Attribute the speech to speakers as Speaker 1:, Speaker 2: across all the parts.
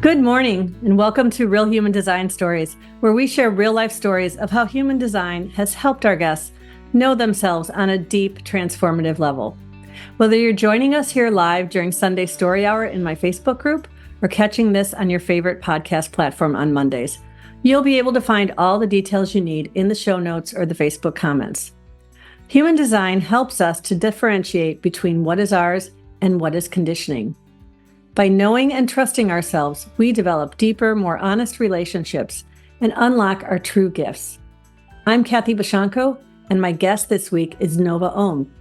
Speaker 1: Good morning, and welcome to Real Human Design Stories, where we share real-life stories of how human design has helped our guests know themselves on a deep, transformative level. Whether you're joining us here live during Sunday Story Hour in my Facebook group or catching this on your favorite podcast platform on Mondays, you'll be able to find all the details you need in the show notes or the Facebook comments. Human design helps us to differentiate between what is ours and what is conditioning. By knowing and trusting ourselves, we develop deeper, more honest relationships and unlock our true gifts. I'm Kathy Bashanko, and my guest this week is Nova Om,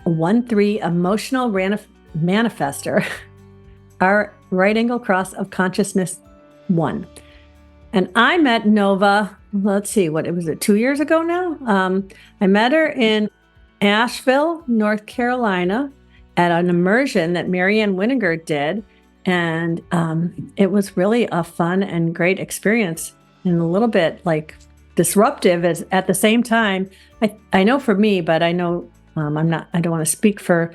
Speaker 1: a 1-3 emotional manifestor, our right angle cross of consciousness 1. And I met Nova, let's see, what was it, 2 years ago now? I met her in Asheville, North Carolina, at an immersion that Marianne Winninger did. And it was really a fun and great experience and a little bit like disruptive at the same time. I know for me, but I know I don't want to speak for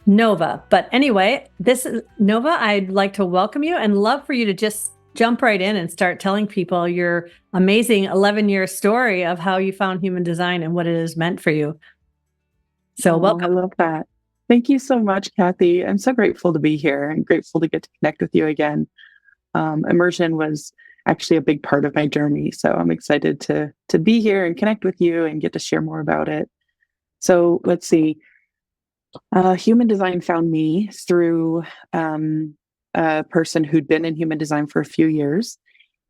Speaker 1: Nova. But anyway, this is Nova. I'd like to welcome you and love for you to just jump right in and start telling people your amazing 11-year story of how you found human design and what it has meant for you. So welcome.
Speaker 2: I love that. Thank you so much, Kathy. I'm so grateful to be here and grateful to get to connect with you again. Immersion was actually a big part of my journey, so I'm excited to be here and connect with you and get to share more about it. So let's see. Human design found me through a person who'd been in human design for a few years,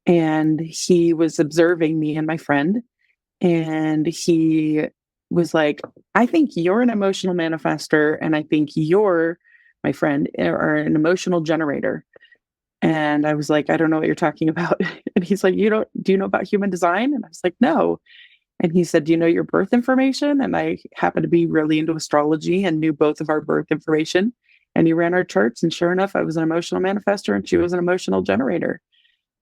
Speaker 2: and he was observing me and my friend, and he was like, I think you're an emotional manifestor, and I think you're, my friend, are an emotional generator. And I was like, I don't know what you're talking about. And he's like, do you know about human design? And I was like, no. And he said, do you know your birth information? And I happened to be really into astrology and knew both of our birth information. And he ran our charts. And sure enough, I was an emotional manifestor and she was an emotional generator.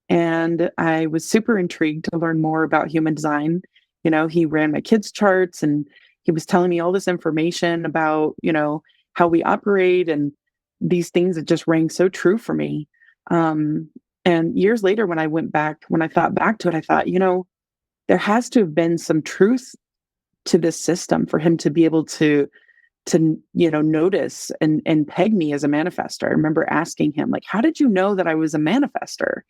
Speaker 2: And I was super intrigued to learn more about human design. You know, he ran my kids' charts and he was telling me all this information about, how we operate and these things that just rang so true for me. And years later, when I thought back to it, I thought, there has to have been some truth to this system for him to be able to notice and peg me as a manifestor. I remember asking him, like, how did you know that I was a manifestor?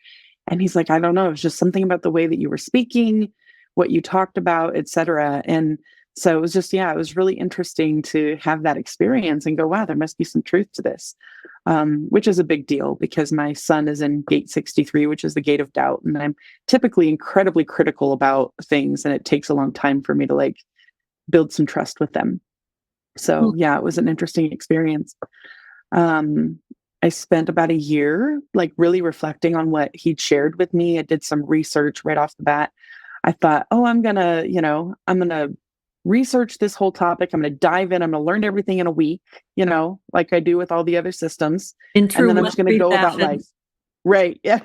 Speaker 2: And he's like, I don't know. It was just something about the way that you were speaking, what you talked about, et cetera. And so it was just, it was really interesting to have that experience and go, wow, there must be some truth to this, which is a big deal because my son is in gate 63, which is the gate of doubt. And I'm typically incredibly critical about things. And it takes a long time for me to build some trust with them. So it was an interesting experience. I spent about a year really reflecting on what he'd shared with me. I did some research right off the bat. I thought, I'm going to research this whole topic. I'm going to dive in. I'm going to learn everything in a week, like I do with all the other systems.
Speaker 1: And then
Speaker 2: I'm just going to go about life. Right. Yeah,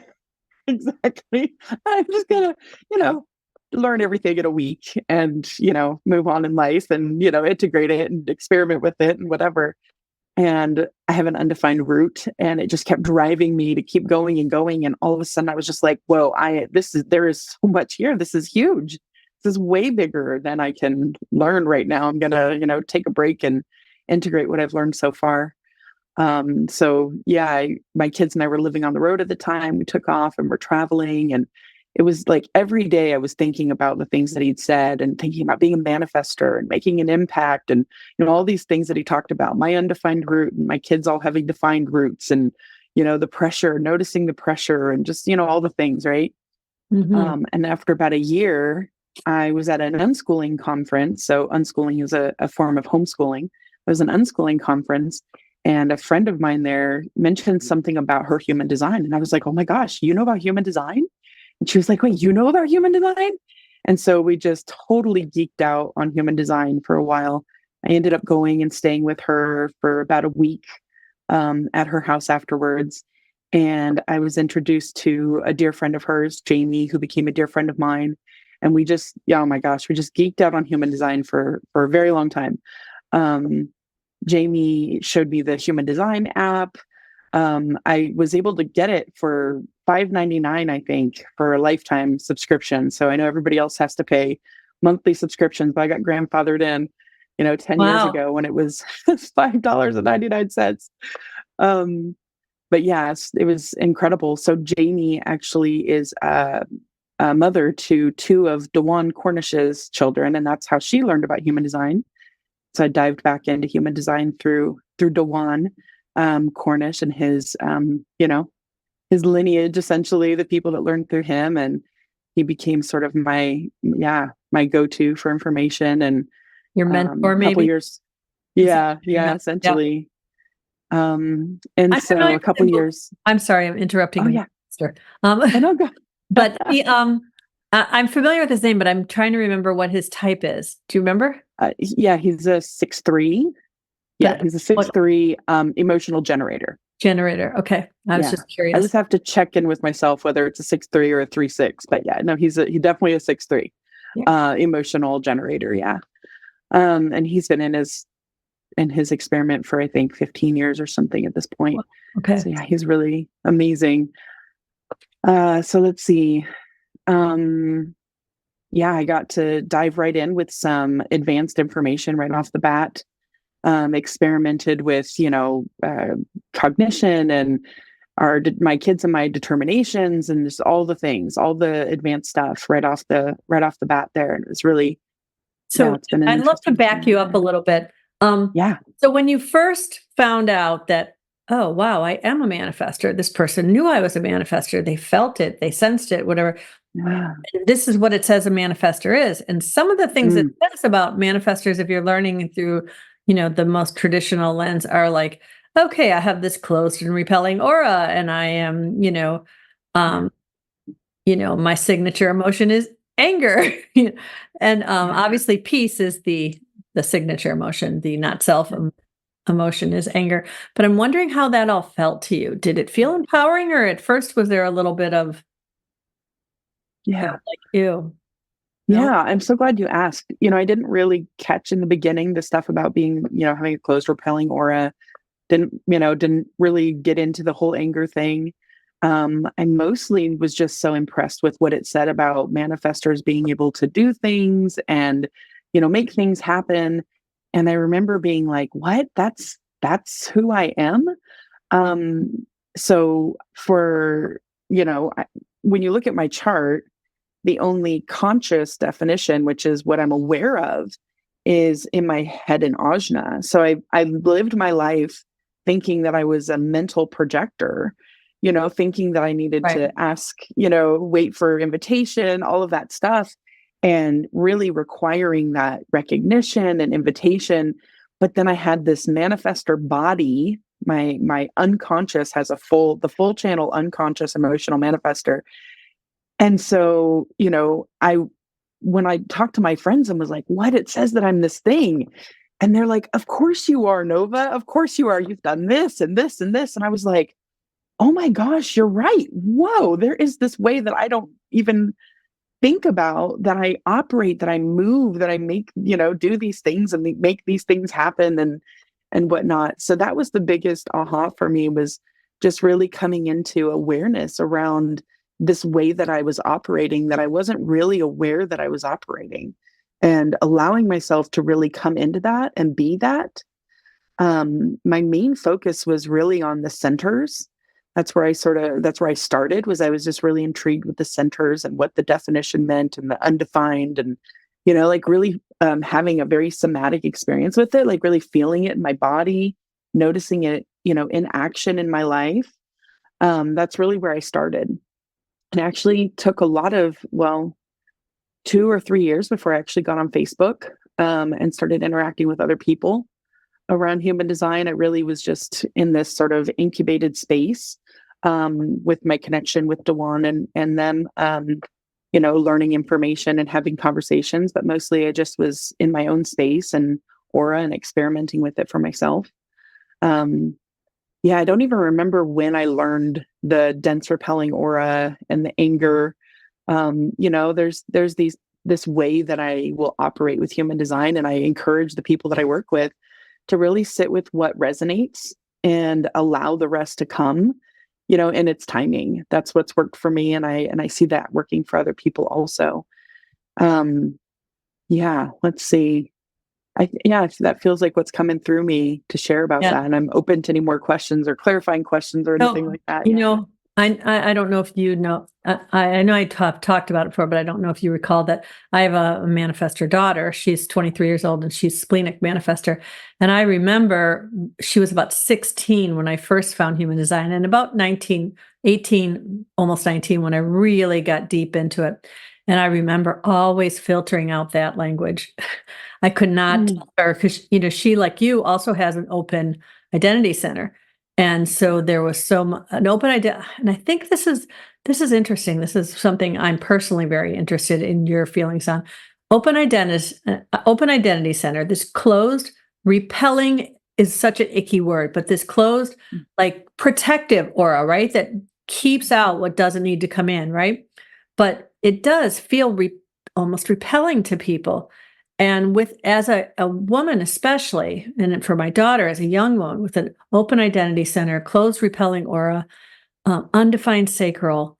Speaker 2: exactly. I'm just going to, learn everything in a week and, move on in life and, integrate it and experiment with it and whatever. And I have an undefined root and it just kept driving me to keep going and going. And all of a sudden I was just like, whoa, there is so much here. This is huge. This is way bigger than I can learn right now. I'm going to, take a break and integrate what I've learned so far. My kids and I were living on the road at the time. We took off and we're traveling, and it was like every day I was thinking about the things that he'd said and thinking about being a manifestor and making an impact and, all these things that he talked about, my undefined root and my kids all having defined roots and, the pressure, noticing the pressure and just, all the things. Right.
Speaker 1: Mm-hmm.
Speaker 2: And after about a year, I was at an unschooling conference. So unschooling is a form of homeschooling. It was an unschooling conference. And a friend of mine there mentioned something about her human design. And I was like, oh my gosh, you know about human design? And she was like, wait, you know about human design? And so we just totally geeked out on human design for a while. I ended up going and staying with her for about a week at her house afterwards. And I was introduced to a dear friend of hers, Jamie, who became a dear friend of mine. And we just, oh my gosh, we just geeked out on human design for a very long time. Jamie showed me the human design app. I was able to get it for $5.99, I think, for a lifetime subscription. So I know everybody else has to pay monthly subscriptions, but I got grandfathered in, 10 years
Speaker 1: Wow.
Speaker 2: ago when it was $5.99. But yes, it was incredible. So Jamie actually is a mother to two of Dewan Cornish's children, and that's how she learned about human design. So I dived back into human design through Dewan Cornish and his lineage, essentially, the people that learned through him, and he became sort of my go-to for information. And
Speaker 1: Your mentor,
Speaker 2: a couple
Speaker 1: maybe?
Speaker 2: years,
Speaker 1: Is that
Speaker 2: yeah,
Speaker 1: yeah.
Speaker 2: essentially. And
Speaker 1: I'm
Speaker 2: so
Speaker 1: familiar
Speaker 2: a
Speaker 1: with
Speaker 2: couple years.
Speaker 1: I'm sorry, I'm interrupting
Speaker 2: Oh
Speaker 1: you,
Speaker 2: yeah,
Speaker 1: Manifestor.
Speaker 2: I know. Go.
Speaker 1: But I'm familiar with his name, but I'm trying to remember what his type is. Do you remember?
Speaker 2: Yeah, he's a 6'3". Yeah,
Speaker 1: But
Speaker 2: he's a six
Speaker 1: what
Speaker 2: three emotional generator.
Speaker 1: generator? Okay, I was
Speaker 2: Yeah.
Speaker 1: just
Speaker 2: I
Speaker 1: curious.
Speaker 2: just have to check in with myself whether it's a 6'3" or a 3'6". But yeah, no, he definitely a 6'3",
Speaker 1: Yeah.
Speaker 2: emotional generator. Yeah. And he's been in his experiment for, I think, 15 years or something at this point.
Speaker 1: Okay.
Speaker 2: So yeah, he's really amazing. So let's see. Yeah, I got to dive right in with some advanced information right off the bat. Experimented with, cognition and my kids and my determinations and just all the things, all the advanced stuff right off the bat there. And it was really, yeah,
Speaker 1: So
Speaker 2: it's been an
Speaker 1: I'd love to
Speaker 2: interesting
Speaker 1: back you up a
Speaker 2: time.
Speaker 1: little bit. Um,
Speaker 2: Yeah.
Speaker 1: so when you first found out that, oh wow, I am a manifestor, this person knew I was a manifestor, they felt it, they sensed it, whatever.
Speaker 2: Yeah.
Speaker 1: This is what it says a manifestor is. And some of the things it
Speaker 2: Mm,
Speaker 1: says about manifestors, if you're learning through, the most traditional lens, are like, okay, I have this closed and repelling aura, and I am,
Speaker 2: yeah.
Speaker 1: um, my signature emotion is anger. And
Speaker 2: Yeah.
Speaker 1: obviously peace is the signature emotion, the not self emotion is anger. But I'm wondering how that all felt to you. Did it feel empowering, or at first was there a little bit of
Speaker 2: Yeah.
Speaker 1: like, ew? No?
Speaker 2: Yeah. I'm so glad you asked. I didn't really catch in the beginning the stuff about being, having a closed repelling aura. Didn't really get into the whole anger thing. I mostly was just so impressed with what it said about manifestors being able to do things and, make things happen. And I remember being like, what? That's who I am. So when you look at my chart, the only conscious definition, which is what I'm aware of, is in my head in ajna. So I lived my life thinking that I was a mental projector, thinking that I needed
Speaker 1: Right.
Speaker 2: to ask, wait for invitation, all of that stuff, and really requiring that recognition and invitation. But then I had this manifestor body. My unconscious has the full channel unconscious emotional manifestor. And so, when I talked to my friends and was like, what? It says that I'm this thing. And they're like, of course you are, Nova. Of course you are. You've done this and this and this. And I was like, oh my gosh, you're right. Whoa, there is this way that I don't even think about, that I operate, that I move, that I make, do these things and make these things happen and whatnot. So that was the biggest aha for me, was just really coming into awareness around this way that I was operating, that I wasn't really aware that I was operating, and allowing myself to really come into that and be that. My main focus was really on the centers. That's where I started, was I was just really intrigued with the centers and what the definition meant and the undefined, and, like really having a very somatic experience with it, like really feeling it in my body, noticing it, in action in my life. That's really where I started. And actually took a lot of, 2 or 3 years before I actually got on Facebook, and started interacting with other people around human design. I really was just in this sort of incubated space, with my connection with Dewan and them, learning information and having conversations. But mostly I just was in my own space and aura and experimenting with it for myself. Um, yeah, I don't even remember when I learned the dense repelling aura and the anger. There's this way that I will operate with human design, and I encourage the people that I work with to really sit with what resonates and allow the rest to come, you know, in its timing. That's what's worked for me. And I see that working for other people also. Um, yeah, let's see. Yeah, that feels like what's coming through me to share about
Speaker 1: Yeah.
Speaker 2: that. And I'm open to any more questions or clarifying questions or anything
Speaker 1: So,
Speaker 2: like that.
Speaker 1: you
Speaker 2: Yeah.
Speaker 1: know, I don't know if you know, I know I talked about it before, but I don't know if you recall that I have a manifestor daughter. She's 23 years old and she's splenic manifestor. And I remember she was about 16 when I first found human design, and about 19, 18, almost 19 when I really got deep into it. And I remember always filtering out that language. I could not tell her because, you know, she, like you, also has an open identity center. And so there was an open idea. And I think this is interesting. This is something I'm personally very interested in your feelings on. Open identity center, this closed, repelling is such an icky word, but this closed, like protective aura, right? That keeps out what doesn't need to come in, right? But it does feel almost repelling to people. And as a woman, especially, and for my daughter as a young woman with an open identity center, closed repelling aura, undefined sacral,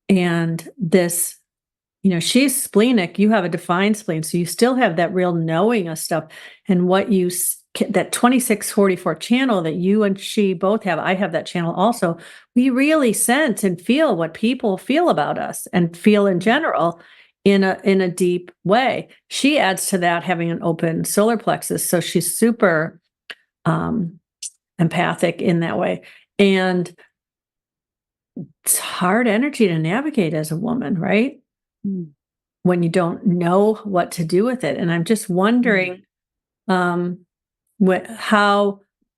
Speaker 1: and this, you know, she's splenic, you have a defined spleen. So you still have that real knowing of stuff. And that 2644 channel that you and she both have, I have that channel also. We really sense and feel what people feel about us and feel in general in a deep way. She adds to that having an open solar plexus. So she's super empathic in that way. And it's hard energy to navigate as a woman, right? When you don't know what to do with it. And I'm just wondering how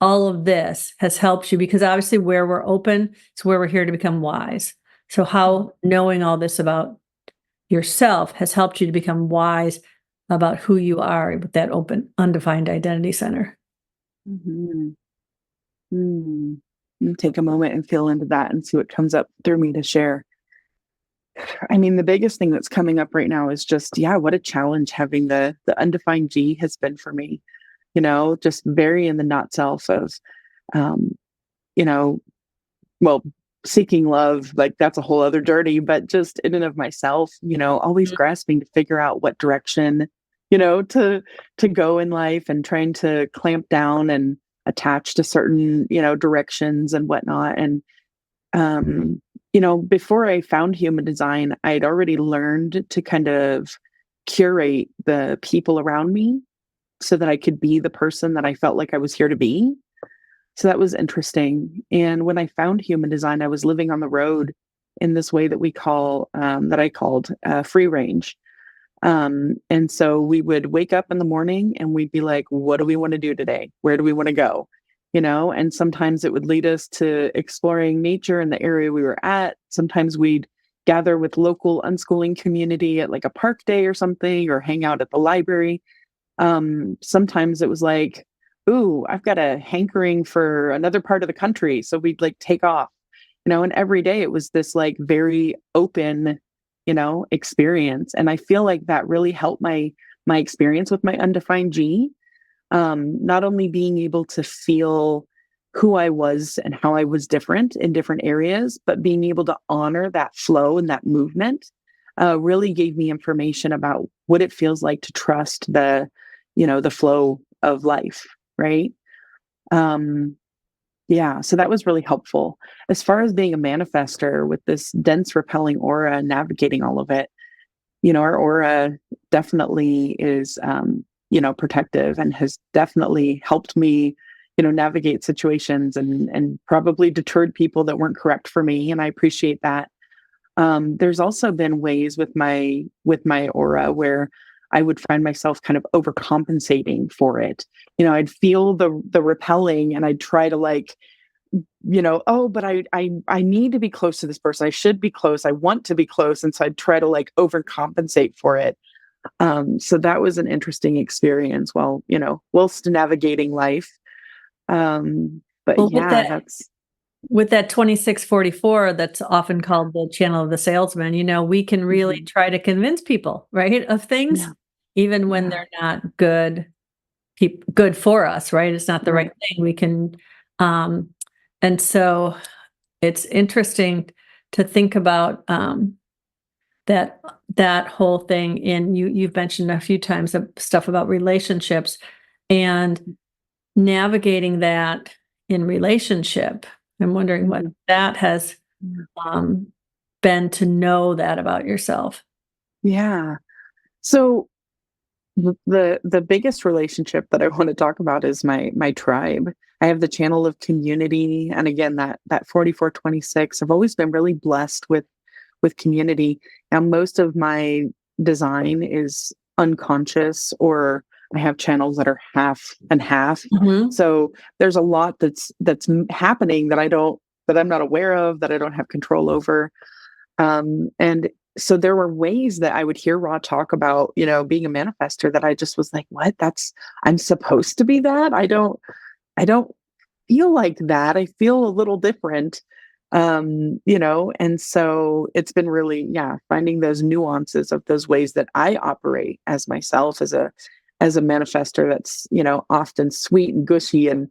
Speaker 1: all of this has helped you, because obviously where we're open is where we're here to become wise. So how knowing all this about yourself has helped you to become wise about who you are with that open, undefined identity center.
Speaker 2: Mm-hmm. Take a moment and feel into that and see what comes up through me to share. I mean, the biggest thing that's coming up right now is just, yeah, what a challenge having the undefined G has been for me. You know, just very in the not self of, um, you know, well, seeking love, like that's a whole other journey, but just in and of myself, you know, always grasping to figure out what direction, you know, to go in life, and trying to clamp down and attach to certain, you know, directions and whatnot. And you know, before I found human design, I'd already learned to kind of curate the people around me so that I could be the person that I felt like I was here to be. So that was interesting. And when I found human design, I was living on the road in this way that that I called free range. And so we would wake up in the morning and we'd be like, what do we want to do today? Where do we want to go? You know, and sometimes it would lead us to exploring nature in the area we were at. Sometimes we'd gather with local unschooling community at like a park day or something, or hang out at the library. Sometimes it was like, ooh, I've got a hankering for another part of the country. So we'd like take off, you know, and every day it was this like very open, you know, experience. And I feel like that really helped my experience with my undefined G. Not only being able to feel who I was and how I was different in different areas, but being able to honor that flow and that movement really gave me information about what it feels like to trust you know, the flow of life, right? Yeah, so that was really helpful. As far as being a manifester with this dense repelling aura and navigating all of it, you know, our aura definitely is, you know, protective, and has definitely helped me, you know, navigate situations, and probably deterred people that weren't correct for me. And I appreciate that. There's also been ways with my aura where I would find myself kind of overcompensating for it. You know, I'd feel the repelling, and I'd try to like, you know, oh, but I need to be close to this person. I should be close. I want to be close. And so I'd try to like overcompensate for it. So that was an interesting experience while, you know, whilst navigating life. But
Speaker 1: Well,
Speaker 2: yeah,
Speaker 1: with that 2644, that's often called the channel of the salesman, you know, we can really try to convince people, right, of things,
Speaker 2: yeah,
Speaker 1: even when
Speaker 2: yeah,
Speaker 1: they're not good for us, right? It's not the right
Speaker 2: right.
Speaker 1: thing. We can And so it's interesting to think about that whole thing. And you've mentioned a few times of stuff about relationships and navigating that in relationship. I'm wondering what that has um, been to know that about yourself.
Speaker 2: Yeah. So the biggest relationship that I want to talk about is my tribe. I have the channel of community, and again that 4426. I've always been really blessed with community. Now most of my design is unconscious, or I have channels that are half and half.
Speaker 1: Mhm.
Speaker 2: So there's a lot happening that I'm not aware of, that I don't have control over. And so there were ways that I would hear Raw talk about, being a manifester, that I just was like, what? I'm supposed to be that? I don't feel like that. I feel a little different. And so it's been really, yeah, finding those nuances of those ways that I operate as myself, as a manifester that's, often sweet and gushy and,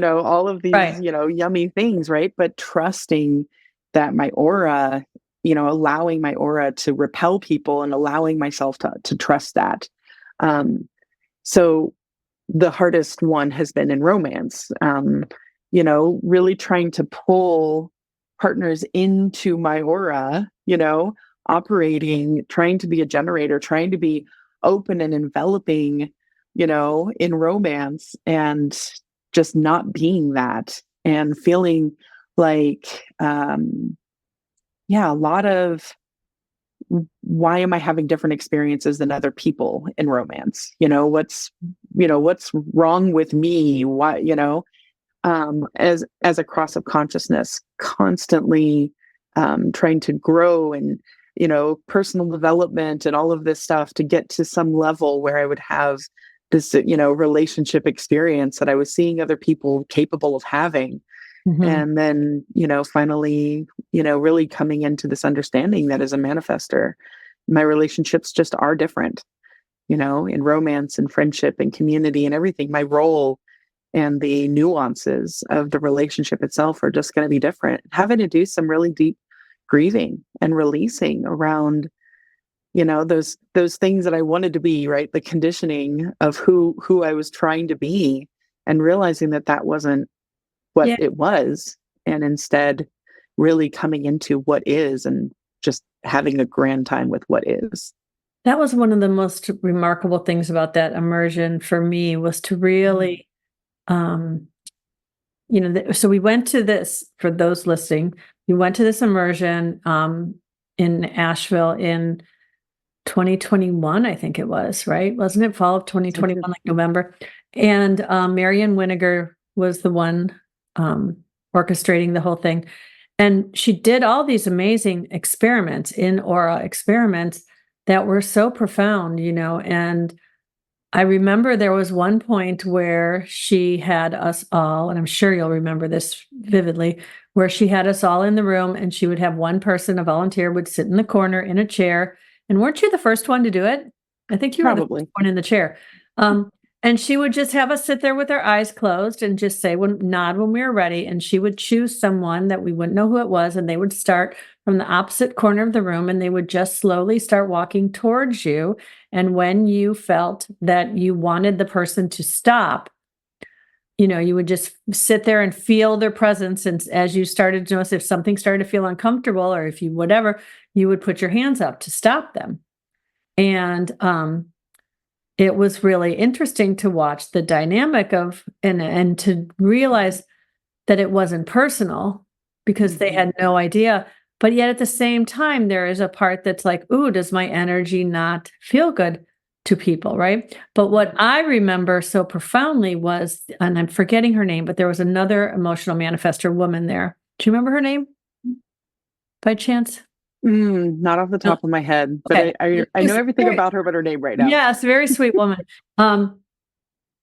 Speaker 2: all of these,
Speaker 1: Right.
Speaker 2: yummy things, right? But trusting that my aura, allowing my aura to repel people and allowing myself to trust that. So the hardest one has been in romance, really trying to pull partners into my aura, operating, trying to be a generator, trying to be open and enveloping, in romance, and just not being that, and feeling like, yeah, a lot of, why am I having different experiences than other people in romance? What's wrong with me? Why, as a cross of consciousness, constantly trying to grow, and, personal development and all of this stuff, to get to some level where I would have this, relationship experience that I was seeing other people capable of having.
Speaker 1: Mhm.
Speaker 2: And then, finally, really coming into this understanding that as a manifester, my relationships just are different, in romance and friendship and community and everything. My role and the nuances of the relationship itself are just going to be different. Having to do some really deep grieving and releasing around, those things that I wanted to be, right? The conditioning of who I was trying to be, and realizing that that wasn't what
Speaker 1: Yeah,
Speaker 2: it was, and instead really coming into what is, and just having a grand time with what is.
Speaker 1: that was one of the most remarkable things about that immersion for me was to really, um, so we went to this, for those listening, we went to this immersion in Asheville in 2021, I think it was, right? Wasn't it fall of
Speaker 2: So
Speaker 1: 2021,
Speaker 2: true.
Speaker 1: like November? And Marion Winiger was the one um, orchestrating the whole thing. And she did all these amazing experiments, in aura experiments, that were so profound, and I remember there was one point where she had us all, and I'm sure you'll remember this vividly, where she had us all in the room and she would have one person, a volunteer, would sit in the corner in a chair. And weren't you the first one to do it? I think you were the first
Speaker 2: Probably.
Speaker 1: one in the chair. And she would just have us sit there with our eyes closed and just say, nod when we were ready. And she would choose someone that we wouldn't know who it was. And they would start from the opposite corner of the room and they would just slowly start walking towards you. And when you felt that you wanted the person to stop, you would just sit there and feel their presence. And as you started to notice if something started to feel uncomfortable or if you whatever, you would put your hands up to stop them. And it was really interesting to watch the dynamic of and to realize that it wasn't personal because they had no idea. But yet at the same time, there is a part that's like, ooh, does my energy not feel good to people, right? But what I remember so profoundly was, and I'm forgetting her name, but there was another emotional manifestor woman there. Do you remember her name by chance?
Speaker 2: Not off the
Speaker 1: No.
Speaker 2: top of my head, but
Speaker 1: Okay.
Speaker 2: I know
Speaker 1: She's
Speaker 2: everything
Speaker 1: very,
Speaker 2: about her but her name right now.
Speaker 1: yes, very sweet woman. Um,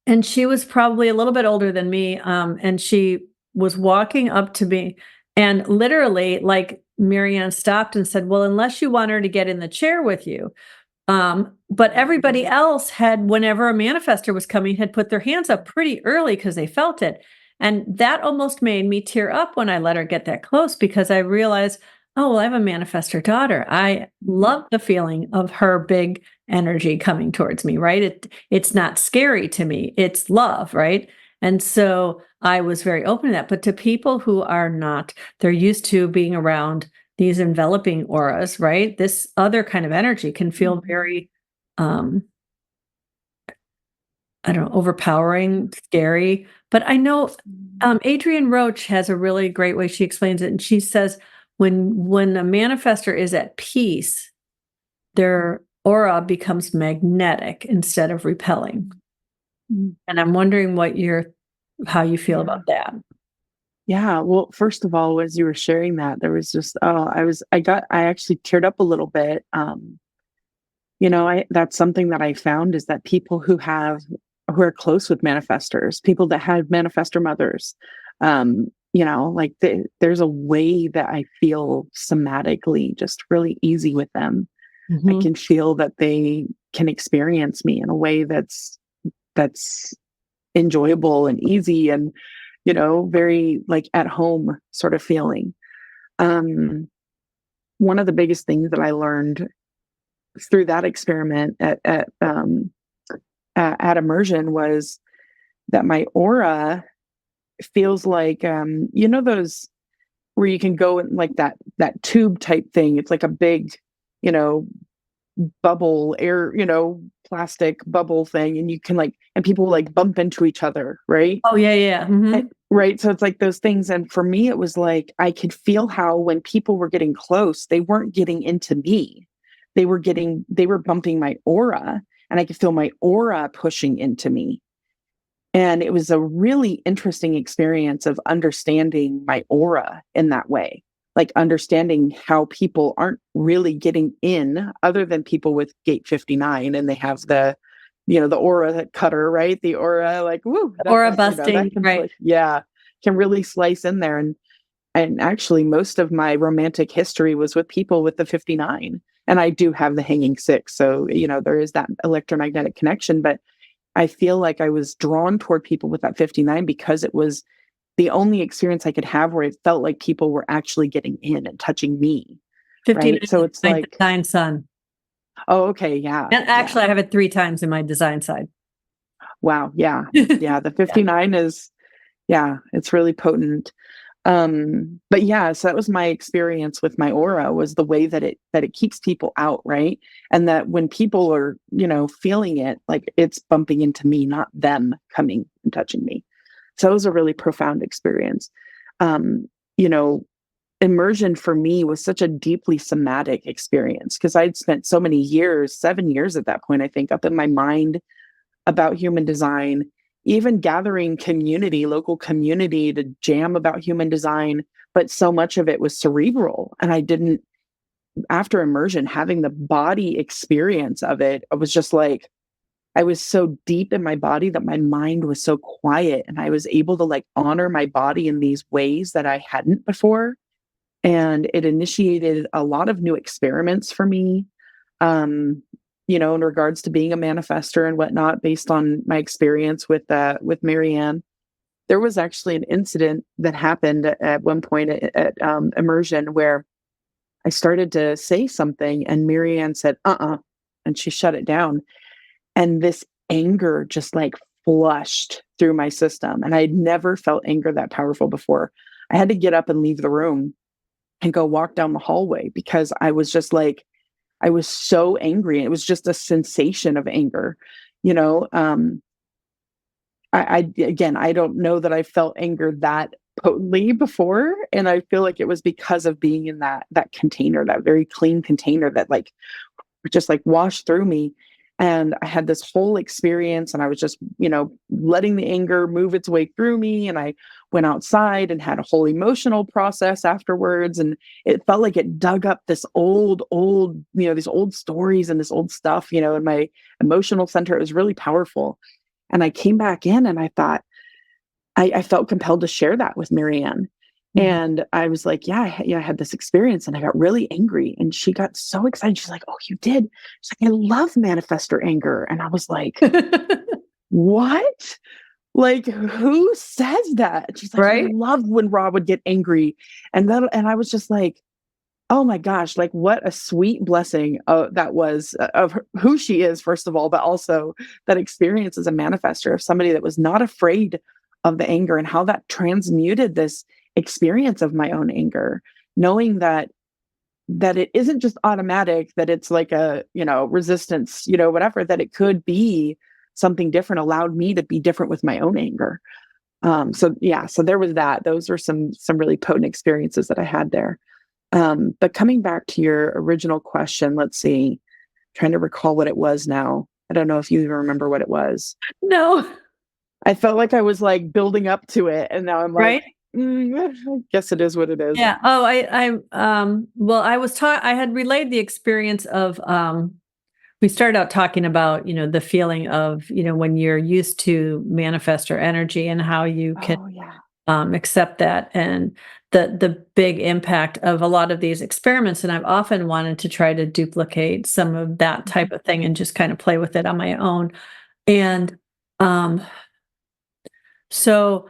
Speaker 1: And she was probably a little bit older than me, and she was walking up to me, and literally, like, Marianne stopped and said, "Well, unless you want her to get in the chair with you." But everybody else had, whenever a manifestor was coming, had put their hands up pretty early because they felt it. And that almost made me tear up when I let her get that close, because I realized, oh, well, I have a manifestor daughter. I love the feeling of her big energy coming towards me, right? It's not scary to me. It's love, right? And so I was very open to that. But to people who are not, they're used to being around these enveloping auras, right? This other kind of energy can feel very, I don't know, overpowering, scary. But I know Adrienne Roach has a really great way she explains it. And she says, when a manifestor is at peace, their aura becomes magnetic instead of repelling. And I'm wondering how you feel about that.
Speaker 2: Yeah. Well, first of all, as you were sharing that, there was just, I actually teared up a little bit. That's something that I found, is that people who are close with manifestors, people that had manifestor mothers, like there's a way that I feel somatically just really easy with them. I can feel that they can experience me in a way that's enjoyable and easy, and very like at home sort of feeling. One of the biggest things that I learned through that experiment at immersion was that my aura feels like, those where you can go in like that tube type thing. It's like a big, you know, bubble air, plastic bubble thing, and you can and people like bump into each other, right?
Speaker 1: Oh, yeah, yeah.
Speaker 2: Right. So it's like those things. And for me, it was like I could feel how when people were getting close, they weren't getting into me. They were bumping my aura, and I could feel my aura pushing into me. And it was a really interesting experience of understanding my aura in that way, like understanding how people aren't really getting in, other than people with gate 59, and they have the aura cutter, right? The aura, like, woo,
Speaker 1: Aura
Speaker 2: that
Speaker 1: busting,
Speaker 2: can
Speaker 1: right?
Speaker 2: can really slice in there. And actually, most of my romantic history was with people with the 59. And I do have the hanging six. So, there is that electromagnetic connection. But I feel like I was drawn toward people with that 59 because it was the only experience I could have where it felt like people were actually getting in and touching me.
Speaker 1: 59
Speaker 2: Right. So
Speaker 1: is
Speaker 2: it's
Speaker 1: my
Speaker 2: like,
Speaker 1: design sun.
Speaker 2: oh, okay. Yeah.
Speaker 1: And
Speaker 2: Yeah.
Speaker 1: actually, I have it 3 times in my design side.
Speaker 2: Wow. Yeah. Yeah. The 59 is, yeah, it's really potent. But yeah, so that was my experience with my aura, was the way that it keeps people out, right? And that when people are, feeling it, like it's bumping into me, not them coming and touching me. So it was a really profound experience. You know, Immersion for me was such a deeply somatic experience, because I'd spent so many years, 7 years at that point, I think, up in my mind about human design, even gathering community, local community to jam about human design. But so much of it was cerebral. And I didn't, after immersion, having the body experience of it, I was just like, I was so deep in my body that my mind was so quiet. And I was able to honor my body in these ways that I hadn't before. And it initiated a lot of new experiments for me. Um, in regards to being a manifestor and whatnot, based on my experience with Marianne. There was actually an incident that happened at one point at immersion, where I started to say something and Marianne said, and she shut it down. And this anger just flushed through my system. And I had never felt anger that powerful before. I had to get up and leave the room and go walk down the hallway, because I was just I was so angry. It was just a sensation of anger, you know. I don't know that I felt anger that potently before, and I feel like it was because of being in that container, that very clean container that just washed through me. And I had this whole experience, and I was just, letting the anger move its way through me. And I went outside and had a whole emotional process afterwards. And it felt like it dug up this old, these old stories and this old stuff, in my emotional center. It was really powerful. And I came back in and I thought, I felt compelled to share that with Marianne. And I was like, I had this experience and I got really angry. And she got so excited. She's like, oh, you did? She's like, I love manifestor anger. And I was like, what? Like, who says that? And she's like, I
Speaker 1: Right?
Speaker 2: love when Rob would get angry. And I was just like, oh my gosh, like what a sweet blessing that was of who she is, first of all, but also that experience as a manifester of somebody that was not afraid of the anger and how that transmuted this experience of my own anger, knowing that it isn't just automatic, that it's like a, resistance, whatever, that it could be something different, allowed me to be different with my own anger. So yeah, so there was that. Those were some really potent experiences that I had there. But coming back to your original question, let's see, trying to recall what it was now. I don't know if you even remember what it was.
Speaker 1: No.
Speaker 2: I felt like I was like building up to it, and now I'm like,
Speaker 1: Right?
Speaker 2: I guess it is what it is.
Speaker 1: Yeah. Oh, well, I had relayed the experience of, we started out talking about, the feeling of, when you're used to manifestor energy and how you can
Speaker 2: Oh yeah.
Speaker 1: accept that, and the big impact of a lot of these experiments. And I've often wanted to try to duplicate some of that type of thing and just kind of play with it on my own. And um, so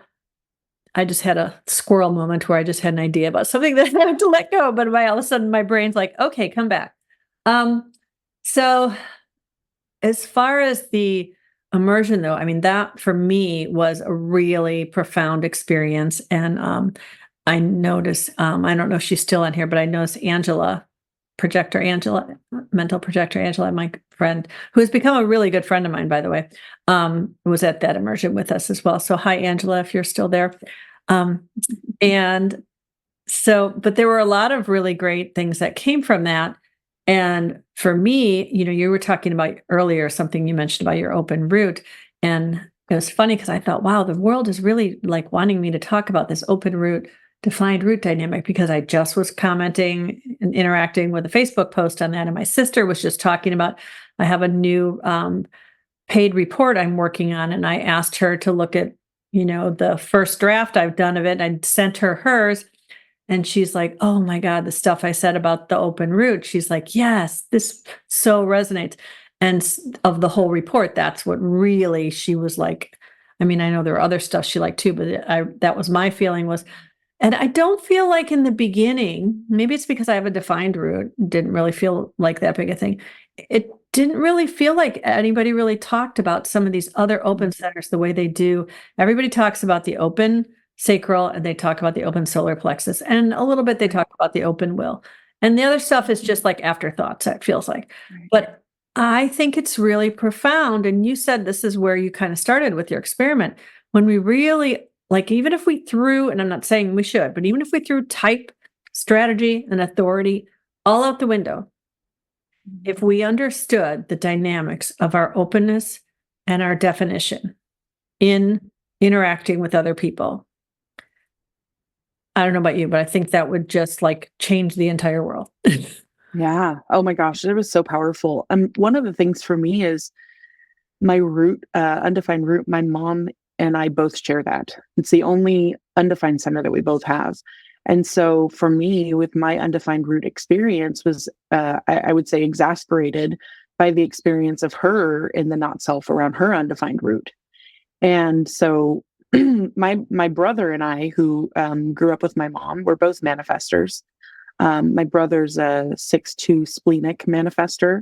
Speaker 1: I just had a squirrel moment where I just had an idea about something that I had to let go, but all of a sudden my brain's like, okay, come back. Um, so as far as the immersion, though, I mean, that for me was a really profound experience. And I noticed, I don't know if she's still on here, but I noticed mental projector Angela, my friend, who has become a really good friend of mine, by the way, was at that immersion with us as well. So, hi, Angela, if you're still there. Um, and so, but there were a lot of really great things that came from that. And for me, you were talking about earlier something you mentioned about your open root. And it was funny because I thought, wow, the world is really like wanting me to talk about this open root, defined root dynamic, because I just was commenting and interacting with a Facebook post on that. And my sister was just talking about, I have a new paid report I'm working on. And I asked her to look at, the first draft I've done of it. I sent her hers. And she's like, oh my God, the stuff I said about the open root. She's like, yes, this so resonates. And of the whole report, that's what really she was like. I mean, I know there were other stuff she liked too, but that was my feeling was, and I don't feel like in the beginning, maybe it's because I have a defined root, didn't really feel like that big a thing. It didn't really feel like anybody really talked about some of these other open centers the way they do. Everybody talks about the open sacral and they talk about the open solar plexus, and a little bit they talk about the open will. And the other stuff is just like afterthoughts, it feels like. But I think it's really profound. And you said this is where you kind of started with your experiment. When we really, like, even if we threw, and I'm not saying we should, but even if we threw type, strategy, and authority all out the window, if we understood the dynamics of our openness and our definition in interacting with other people, I don't know about you, but I think that would just like change the entire world.
Speaker 2: Yeah. Oh my gosh, it was so powerful. One of the things for me is my root, undefined root. My mom and I both share that. It's the only undefined center that we both have. And so for me, with my undefined root experience was, I would say, exasperated by the experience of her in the not self around her undefined root. And so my brother and I, who grew up with my mom, we're both manifestors. My brother's a 6-2 splenic manifestor,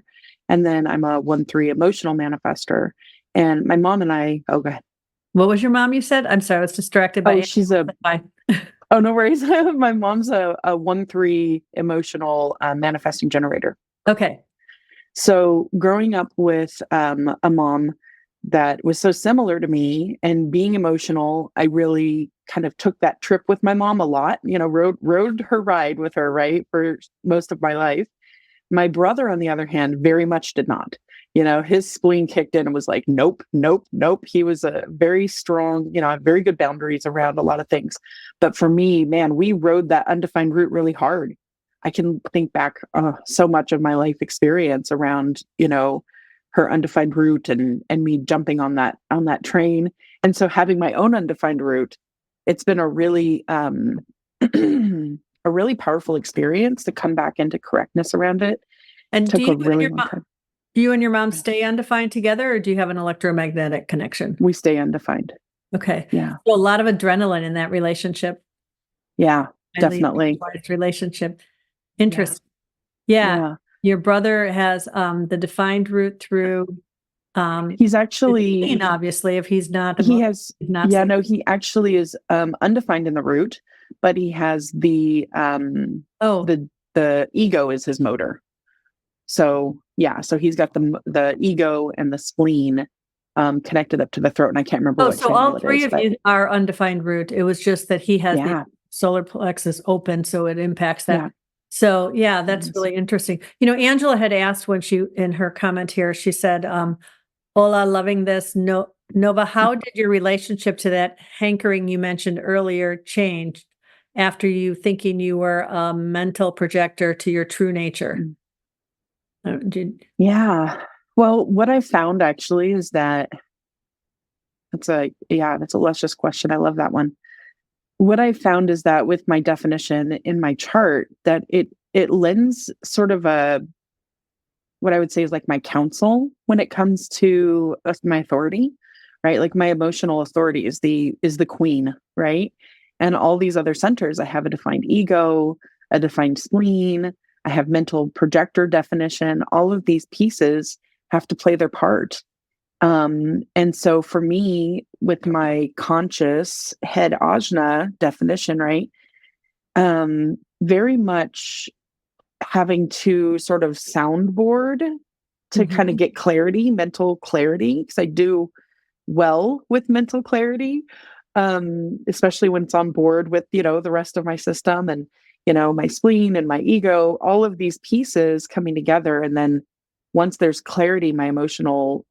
Speaker 2: and then I'm a 1-3 emotional manifestor. And my mom and I, oh, go ahead.
Speaker 1: What was your mom? You said? I'm sorry, I was distracted by.
Speaker 2: Oh, she's a.
Speaker 1: Bye.
Speaker 2: Oh, no worries. My mom's a 1-3 emotional manifesting generator.
Speaker 1: Okay.
Speaker 2: So growing up with a mom that was so similar to me and being emotional, I really kind of took that trip with my mom a lot, rode her ride with her, right, for most of my life. My brother, on the other hand, very much did not. His spleen kicked in and was like, nope, nope, nope. He was a very strong, had very good boundaries around a lot of things. But for me, man, we rode that undefined route really hard. I can think back so much of my life experience around, her undefined route and me jumping on that train. And so having my own undefined route, it's been a really a really powerful experience to come back into correctness around it.
Speaker 1: And
Speaker 2: Took a really long time.
Speaker 1: Do you and your mom stay undefined together, or do you have an electromagnetic connection?
Speaker 2: We stay undefined.
Speaker 1: Okay.
Speaker 2: Yeah.
Speaker 1: So a lot of adrenaline in that relationship.
Speaker 2: Yeah,
Speaker 1: Highly
Speaker 2: definitely.
Speaker 1: sexualized relationship.
Speaker 2: Yeah.
Speaker 1: Interesting. Yeah.
Speaker 2: Yeah.
Speaker 1: Your brother has the defined route through
Speaker 2: He's
Speaker 1: the
Speaker 2: actually,
Speaker 1: spleen, obviously, if he's not
Speaker 2: he has,
Speaker 1: he's not
Speaker 2: yeah,
Speaker 1: sleeping.
Speaker 2: no, he actually is undefined in the root, but he has
Speaker 1: Oh,
Speaker 2: the ego is his motor. So yeah, so he's got the ego and the spleen connected up to the throat, and I can't remember
Speaker 1: oh,
Speaker 2: what
Speaker 1: so
Speaker 2: channel
Speaker 1: all
Speaker 2: it
Speaker 1: three
Speaker 2: is,
Speaker 1: of
Speaker 2: but
Speaker 1: you are undefined root. It was just that he has the
Speaker 2: yeah,
Speaker 1: solar plexus open, so it impacts that.
Speaker 2: yeah.
Speaker 1: So yeah, that's really interesting. Angela had asked when she in her comment here, she said, Hola, loving this. No, Nova, how did your relationship to that hankering you mentioned earlier change after you thinking you were a mental projector to your true nature?
Speaker 2: Yeah. Well, what I found actually is that that's a luscious question. I love that one. What I found is that with my definition in my chart, that it lends sort of a what I would say is like my counsel when it comes to my authority, right? Like my emotional authority is the queen, right? And all these other centers, I have a defined ego, a defined spleen, I have mental projector definition. All of these pieces have to play their part. And so for me, with my conscious head ajna definition, right? Very much having to sort of soundboard to kind of
Speaker 1: Mhm.
Speaker 2: get clarity, mental clarity, because I do well with mental clarity, especially when it's on board with, the rest of my system and, my spleen and my ego, all of these pieces coming together. And then once there's clarity, my emotional,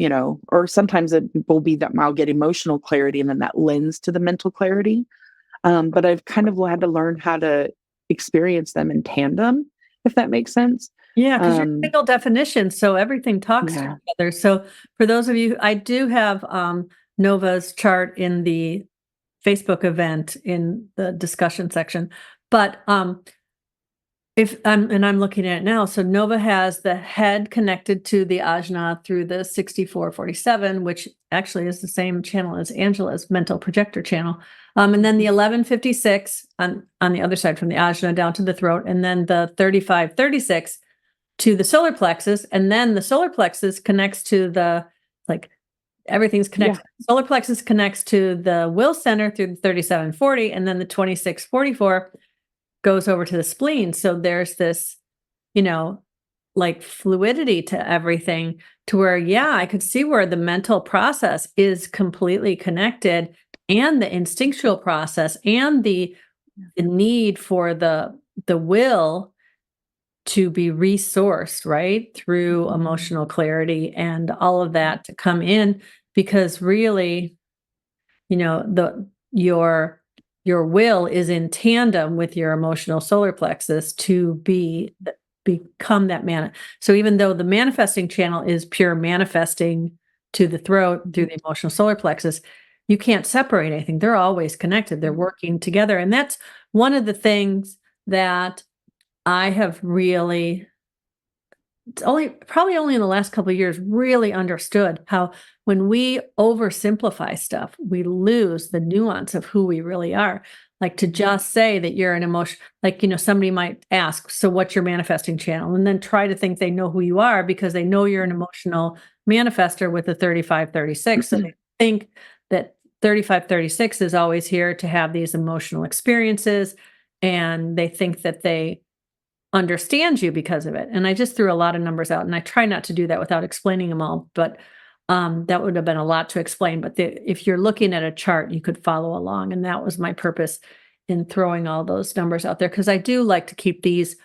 Speaker 2: or sometimes it will be that I'll get emotional clarity and then that lends to the mental clarity. But I've kind of had to learn how to experience them in tandem, if that makes sense.
Speaker 1: Yeah, because you're
Speaker 2: Um,
Speaker 1: single definition, so everything talks to
Speaker 2: yeah.
Speaker 1: each other. So for those of you, I do have Nova's chart in the Facebook event in the discussion section, but if I'm looking at it now, so Nova has the head connected to the ajna through the 6447, which actually is the same channel as Angela's mental projector channel. And then the 1156 on the other side from the ajna down to the throat, and then the 3536 to the solar plexus, and then the solar plexus connects to the like everything's
Speaker 2: Yeah.
Speaker 1: connected. Solar plexus connects to the will center through the 3740, and then the 2644 goes over to the spleen. So there's this, you know, like fluidity to everything to where, yeah, I could see where the mental process is completely connected and the instinctual process and the need for the will to be resourced, right? Through emotional clarity and all of that to come in because really, your will is in tandem with your emotional solar plexus to become that man. So even though the manifesting channel is pure manifesting to the throat through the emotional solar plexus, you can't separate anything. They're always connected. They're working together. And that's one of the things that I have really it's probably only in the last couple of years really understood how when we oversimplify stuff, we lose the nuance of who we really are. Like to just say that you're an emotion, like, somebody might ask, so what's your manifesting channel? And then try to think they know who you are because they know you're an emotional manifester with the 3536. So they think that 3536 is always here to have these emotional experiences. And they think that they understands you because of it. And I just threw a lot of numbers out, and I try not to do that without explaining them all, but that would have been a lot to explain. But if you're looking at a chart, you could follow along. And that was my purpose in throwing all those numbers out there, because I do like to keep these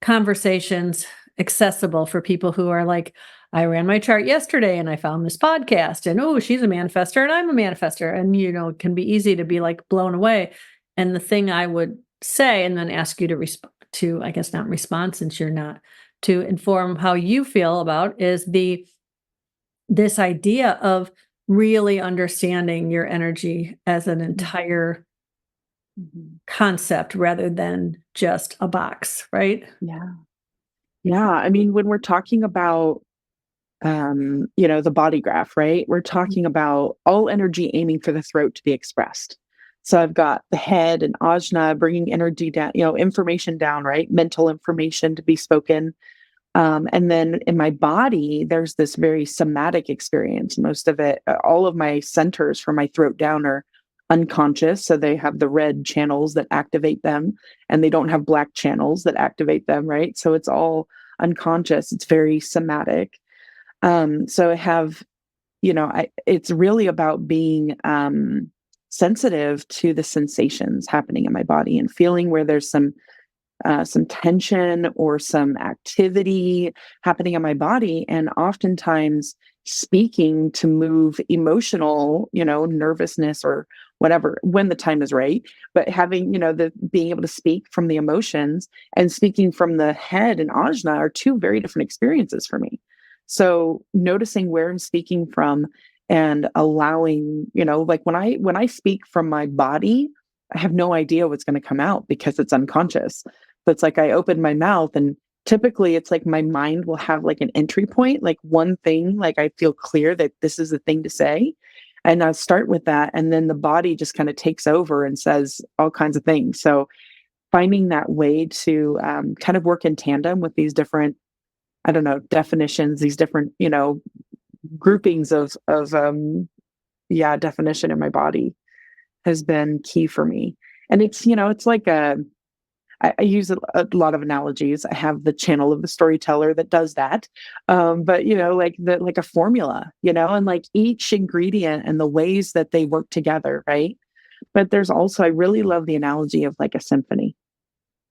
Speaker 1: conversations accessible for people who are like, I ran my chart yesterday and I found this podcast, and oh, she's a manifestor and I'm a manifestor. And, it can be easy to be like blown away. And the thing I would say, and then ask you to respond to, I guess not respond since you're not, to inform how you feel about is this idea of really understanding your energy as an entire concept rather than just a box, right?
Speaker 2: Yeah. Yeah. I mean, when we're talking about the body graph, right? We're talking about all energy aiming for the throat to be expressed. So I've got the head and ajna bringing energy down, information down, right? Mental information to be spoken. And then in my body, there's this very somatic experience. Most of it, all of my centers from my throat down are unconscious. So they have the red channels that activate them, and they don't have black channels that activate them, right? So it's all unconscious. It's very somatic. So I have, it's really about being sensitive to the sensations happening in my body and feeling where there's some tension or some activity happening in my body, and oftentimes speaking to move emotional, nervousness or whatever when the time is right. But having, the being able to speak from the emotions and speaking from the head and ajna are two very different experiences for me. So noticing where I'm speaking from and allowing, like when I speak from my body, I have no idea what's going to come out because it's unconscious. But it's like I open my mouth, and typically it's like my mind will have like an entry point, like one thing, like I feel clear that this is the thing to say. And I start with that. And then the body just kind of takes over and says all kinds of things. So finding that way to kind of work in tandem with these different, I don't know, definitions, these different, groupings of definition in my body has been key for me. And it's like I use a lot of analogies. I have the channel of the storyteller that does that. But like a formula, and like each ingredient and the ways that they work together, right? But there's also, I really love the analogy of like a symphony,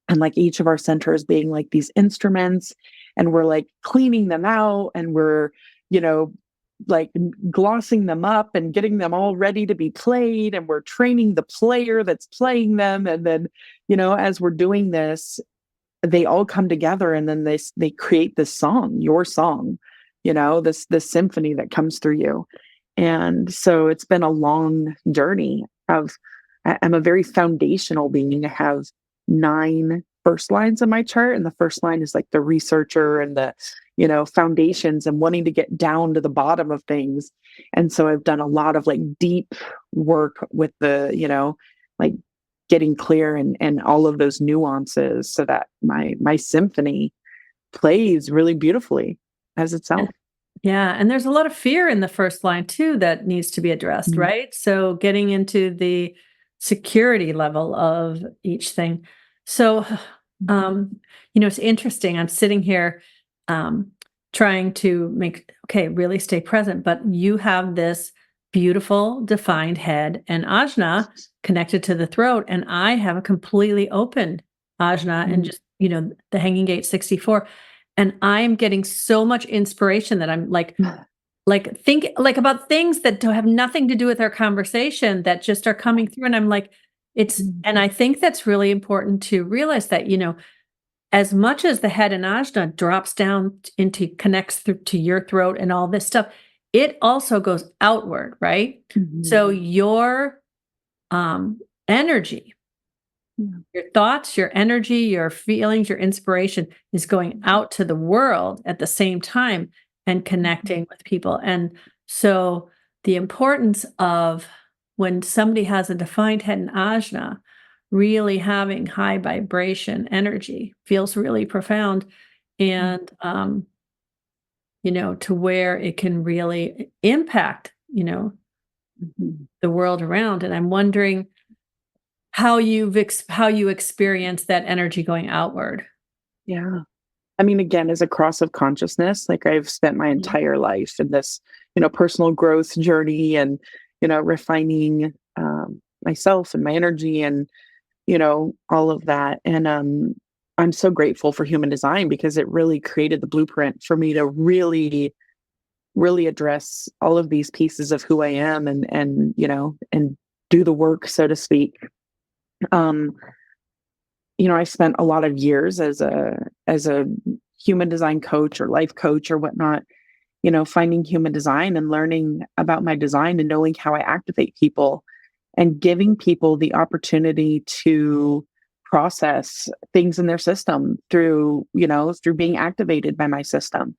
Speaker 2: and like each of our centers being like these instruments, and we're like cleaning them out, and we're, you know, like glossing them up and getting them all ready to be played, and we're training the player that's playing them. And then, as we're doing this, they all come together, and then they create this song, your song, this symphony that comes through you. And so it's been a long journey of, I'm a very foundational being. I have 9 first lines in my chart, and the first line is like the researcher and the, foundations and wanting to get down to the bottom of things. And so I've done a lot of like deep work with the, like getting clear and all of those nuances so that my symphony plays really beautifully as itself.
Speaker 1: Yeah. And there's a lot of fear in the first line too that needs to be addressed,
Speaker 2: Mm.
Speaker 1: right? So getting into the security level of each thing. So, it's interesting. I'm sitting here trying to really stay present, but you have this beautiful defined head and ajna connected to the throat. And I have a completely open ajna and
Speaker 2: Mm.
Speaker 1: just, the hanging gate 64. And I'm getting so much inspiration that I'm think like about things that have nothing to do with our conversation that just are coming through. And I'm like, and I think that's really important to realize that, as much as the head and ajna drops down into connects through to your throat and all this stuff, it also goes outward, right?
Speaker 2: Mhm.
Speaker 1: So your energy,
Speaker 2: Yeah.
Speaker 1: your thoughts, your energy, your feelings, your inspiration is going out to the world at the same time and connecting with people. And so the importance of when somebody has a defined head and ajna, really having high vibration energy feels really profound. And, to where it can really impact,
Speaker 2: Mhm.
Speaker 1: the world around. And I'm wondering how how you experience that energy going outward.
Speaker 2: Yeah. I mean, again, as a cross of consciousness, like I've spent my
Speaker 1: Mhm.
Speaker 2: entire life in this, personal growth journey and, refining myself and my energy and, all of that. And I'm so grateful for human design because it really created the blueprint for me to really, really address all of these pieces of who I am and do the work, so to speak. Um, I spent a lot of years as a human design coach or life coach or whatnot, finding human design and learning about my design and knowing how I activate people and giving people the opportunity to process things in their system through being activated by my system.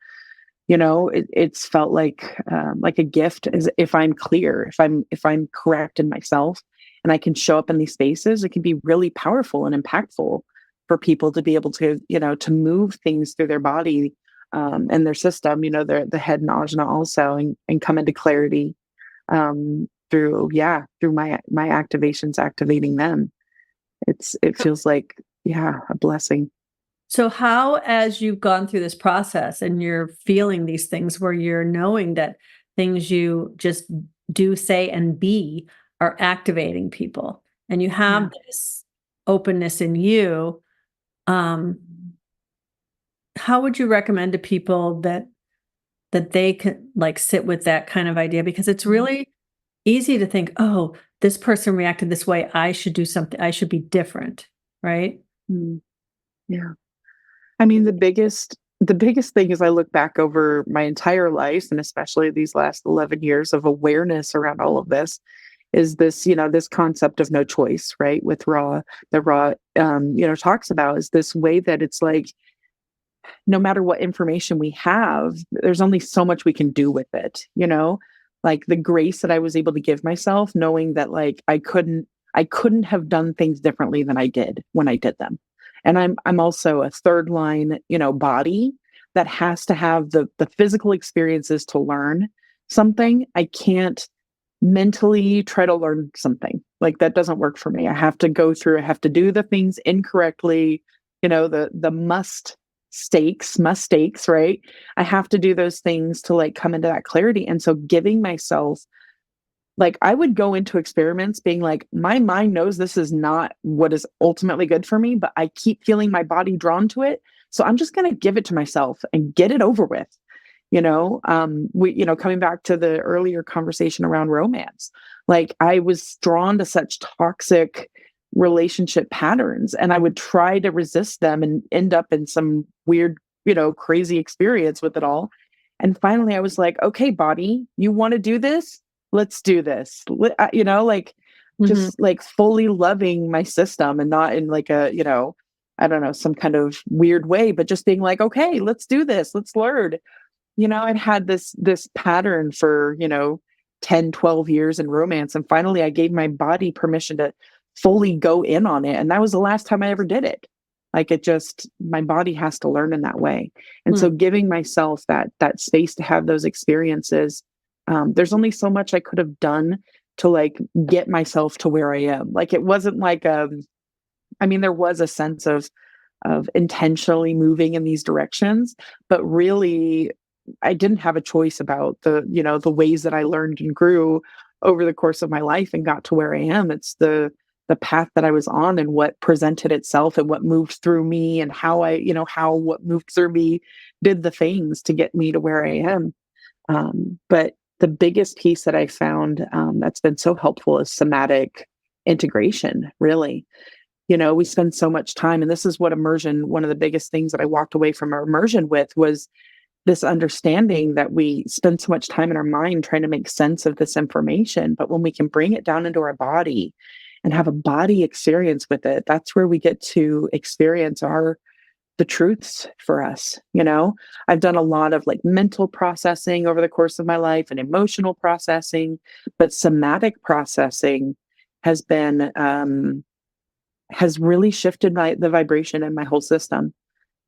Speaker 2: It's felt like a gift, as if I'm clear, if I'm correct in myself, and I can show up in these spaces, it can be really powerful and impactful for people to be able to, to move things through their body, and their system, the head and ajna also, and come into clarity, through my activations, activating them. It feels like, yeah, a blessing.
Speaker 1: So how, as you've gone through this process and you're feeling these things where you're knowing that things you just do, say, and be are activating people, and you
Speaker 2: Yeah.
Speaker 1: have this openness in you, um, how would you recommend to people that they can like sit with that kind of idea? Because it's really easy to think, oh, this person reacted this way, I should do something, I should be different, right?
Speaker 2: Mm, yeah. I mean, the biggest thing is, I look back over my entire life, and especially these last 11 years of awareness around all of this, is this, this concept of no choice, right? With Ra, the Ra, talks about, is this way that it's like, no matter what information we have, there's only so much we can do with it. Like the grace that I was able to give myself, knowing that, like, I couldn't have done things differently than I did when I did them. And I'm also a third line, body that has to have the physical experiences to learn something. I can't mentally try to learn something. Like, that doesn't work for me. I have to do the things incorrectly, the mistakes, right? I have to do those things to, like, come into that clarity. And so giving myself, like, I would go into experiments being like, my mind knows this is not what is ultimately good for me, but I keep feeling my body drawn to it. So I'm just going to give it to myself and get it over with. Coming back to the earlier conversation around romance, like, I was drawn to such toxic relationship patterns, and I would try to resist them and end up in some weird, crazy experience with it all. And finally I was like, okay, body, you want to do this? Let's do this. Like,
Speaker 1: Mhm.
Speaker 2: just like fully loving my system, and not in like a, I don't know, some kind of weird way, but just being like, okay, let's do this. Let's learn. I'd had this pattern for, 10, 12 years in romance. And finally I gave my body permission to fully go in on it. And that was the last time I ever did it. Like, my body has to learn in that way. And so
Speaker 1: Mm.
Speaker 2: giving myself that space to have those experiences, there's only so much I could have done to, like, get myself to where I am. Like, it wasn't like, I mean, there was a sense of intentionally moving in these directions, but really I didn't have a choice about the ways that I learned and grew over the course of my life and got to where I am. It's the path that I was on, and what presented itself, and what moved through me, and how what moved through me did the things to get me to where I am. But the biggest piece that I found, that's been so helpful, is somatic integration, really. We spend so much time, and this is what immersion, one of the biggest things that I walked away from our immersion with, was this understanding that we spend so much time in our mind trying to make sense of this information. But when we can bring it down into our body and have a body experience with it, that's where we get to experience the truths for us. I've done a lot of, like, mental processing over the course of my life, and emotional processing, but somatic processing has been, has really shifted the vibration in my whole system.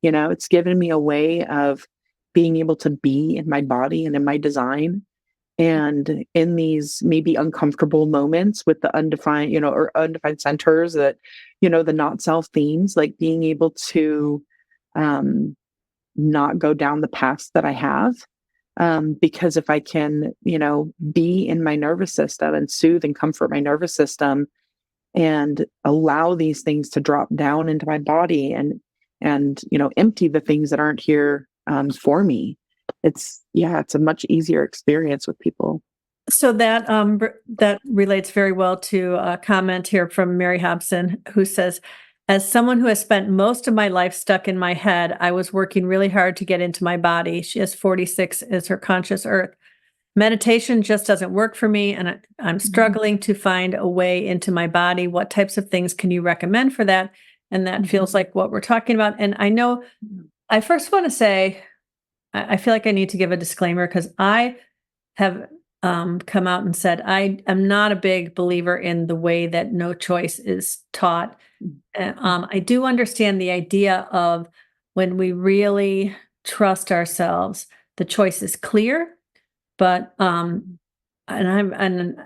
Speaker 2: It's given me a way of being able to be in my body and in my design, and in these maybe uncomfortable moments with the undefined, or undefined centers, that, the not self themes, like being able to, um, not go down the paths that I have. Because if I can, be in my nervous system and soothe and comfort my nervous system, and allow these things to drop down into my body, and empty the things that aren't here, for me, it's a much easier experience with people.
Speaker 1: So that relates very well to a comment here from Mary Hobson, who says, "As someone who has spent most of my life stuck in my head, I was working really hard to get into my body." She has 46 as her conscious earth. "Meditation just doesn't work for me, and I'm
Speaker 2: Mhm.
Speaker 1: struggling to find a way into my body. What types of things can you recommend for that?" And that
Speaker 2: Mhm.
Speaker 1: feels like what we're talking about. And I know,
Speaker 2: Mhm.
Speaker 1: I first want to say, I feel like I need to give a disclaimer because I have come out and said I am not a big believer in the way that no choice is taught. I do understand the idea of when we really trust ourselves, the choice is clear, but and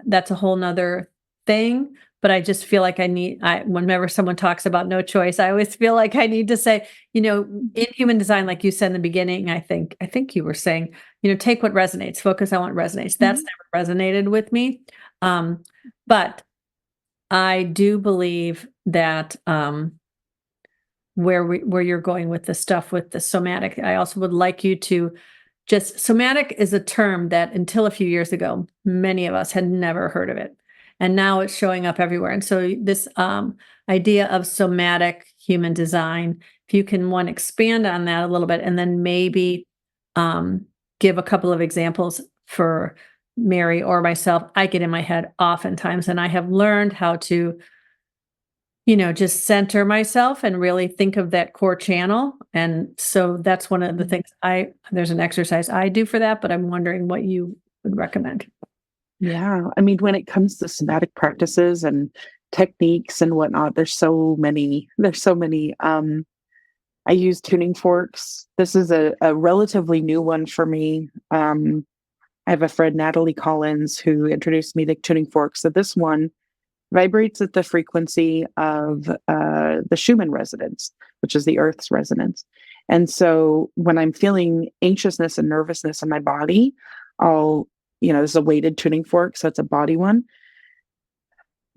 Speaker 1: that's a whole nother thing. But I just feel like whenever someone talks about no choice, I always feel like I need to say, in human design, like you said in the beginning, I think you were saying, take what resonates, focus on what resonates. That's never resonated with me. But I do believe that where you're going with the stuff with the somatic, I also would like you to just somatic is a term that until a few years ago, many of us had never heard of it. And now it's showing up everywhere. And so this idea of somatic human design, if you can expand on that a little bit and then maybe give a couple of examples for Mary or myself. I get in my head oftentimes, and I have learned how to just center myself and really think of that core channel. And so that's one of the things there's an exercise I do for that, but I'm wondering what you would recommend.
Speaker 2: Yeah. I mean, when it comes to somatic practices and techniques and whatnot, there's so many. I use tuning forks. This is a relatively new one for me. I have a friend, Natalie Collins, who introduced me to tuning forks. So this one vibrates at the frequency of the Schumann resonance, which is the Earth's resonance. And so when I'm feeling anxiousness and nervousness in my body, this is a weighted tuning fork, so it's a body one.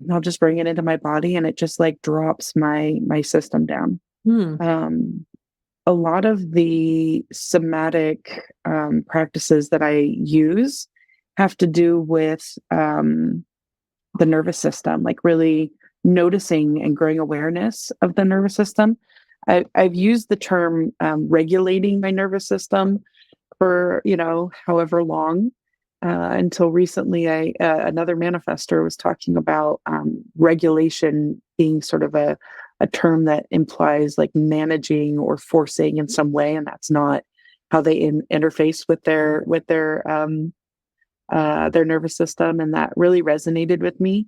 Speaker 2: And I'll just bring it into my body and it just like drops my system down. A lot of the somatic practices that I use have to do with the nervous system, like really noticing and growing awareness of the nervous system. I've used the term regulating my nervous system for, however long, until recently another manifestor was talking about regulation being sort of a term that implies like managing or forcing in some way, and that's not how they interface with their nervous system. And that really resonated with me.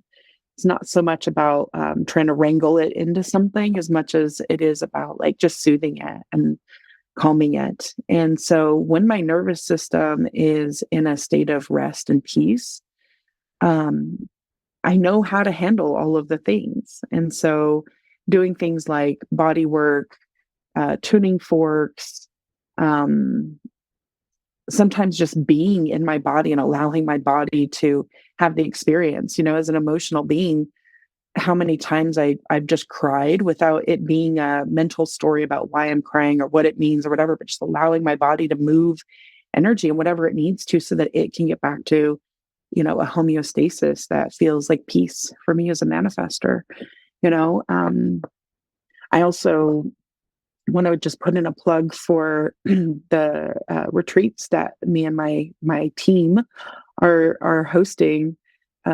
Speaker 2: It's not so much about trying to wrangle it into something as much as it is about like just soothing it and calming it. And so when my nervous system is in a state of rest and peace, I know how to handle all of the things. And so doing things like body work, tuning forks, sometimes just being in my body and allowing my body to have the experience, as an emotional being, how many times I've just cried without it being a mental story about why I'm crying or what it means or whatever, but just allowing my body to move energy and whatever it needs to so that it can get back to, a homeostasis that feels like peace for me as a manifestor. I also want to just put in a plug for the retreats that me and my team are hosting.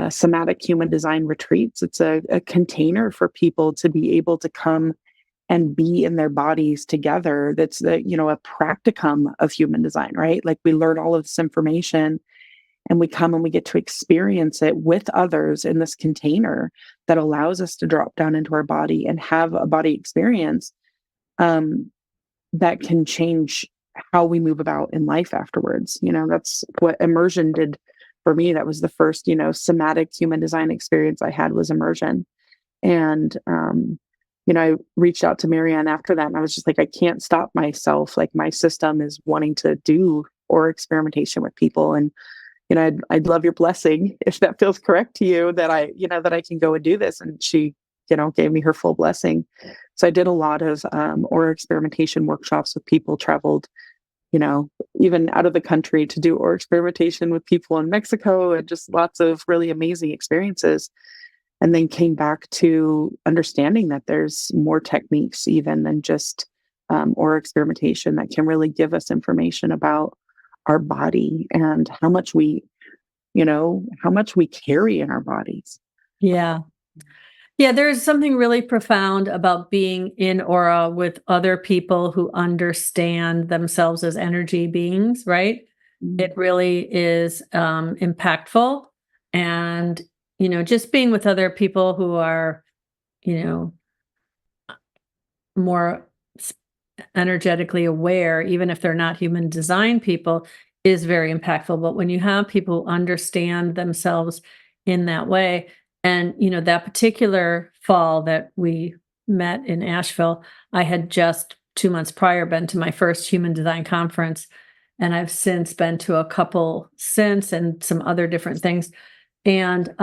Speaker 2: Somatic human design retreats. It's a container for people to be able to come and be in their bodies together. That's a practicum of human design, right? Like we learn all of this information and we come and we get to experience it with others in this container that allows us to drop down into our body and have a body experience that can change how we move about in life afterwards. That's what immersion did for me. That was the first, somatic human design experience I had was immersion. And, I reached out to Marianne after that and I was just like, I can't stop myself. Like my system is wanting to do or experimentation with people. And, I'd love your blessing if that feels correct to you that I can go and do this. And she, gave me her full blessing. So I did a lot of aura experimentation workshops with people, traveled, even out of the country to do aura experimentation with people in Mexico, and just lots of really amazing experiences. And then came back to understanding that there's more techniques even than just aura experimentation that can really give us information about our body and how much we carry in our bodies.
Speaker 1: Yeah. Yeah, there's something really profound about being in aura with other people who understand themselves as energy beings, right?
Speaker 2: Mm.
Speaker 1: It really is impactful. And, just being with other people who are, you know, more s- energetically aware, even if they're not human design people, is very impactful. But when you have people who understand themselves in that way, and that particular fall that we met in Asheville, I had just 2 months prior been to my first human design conference, and I've since been to a couple since and some other different things. And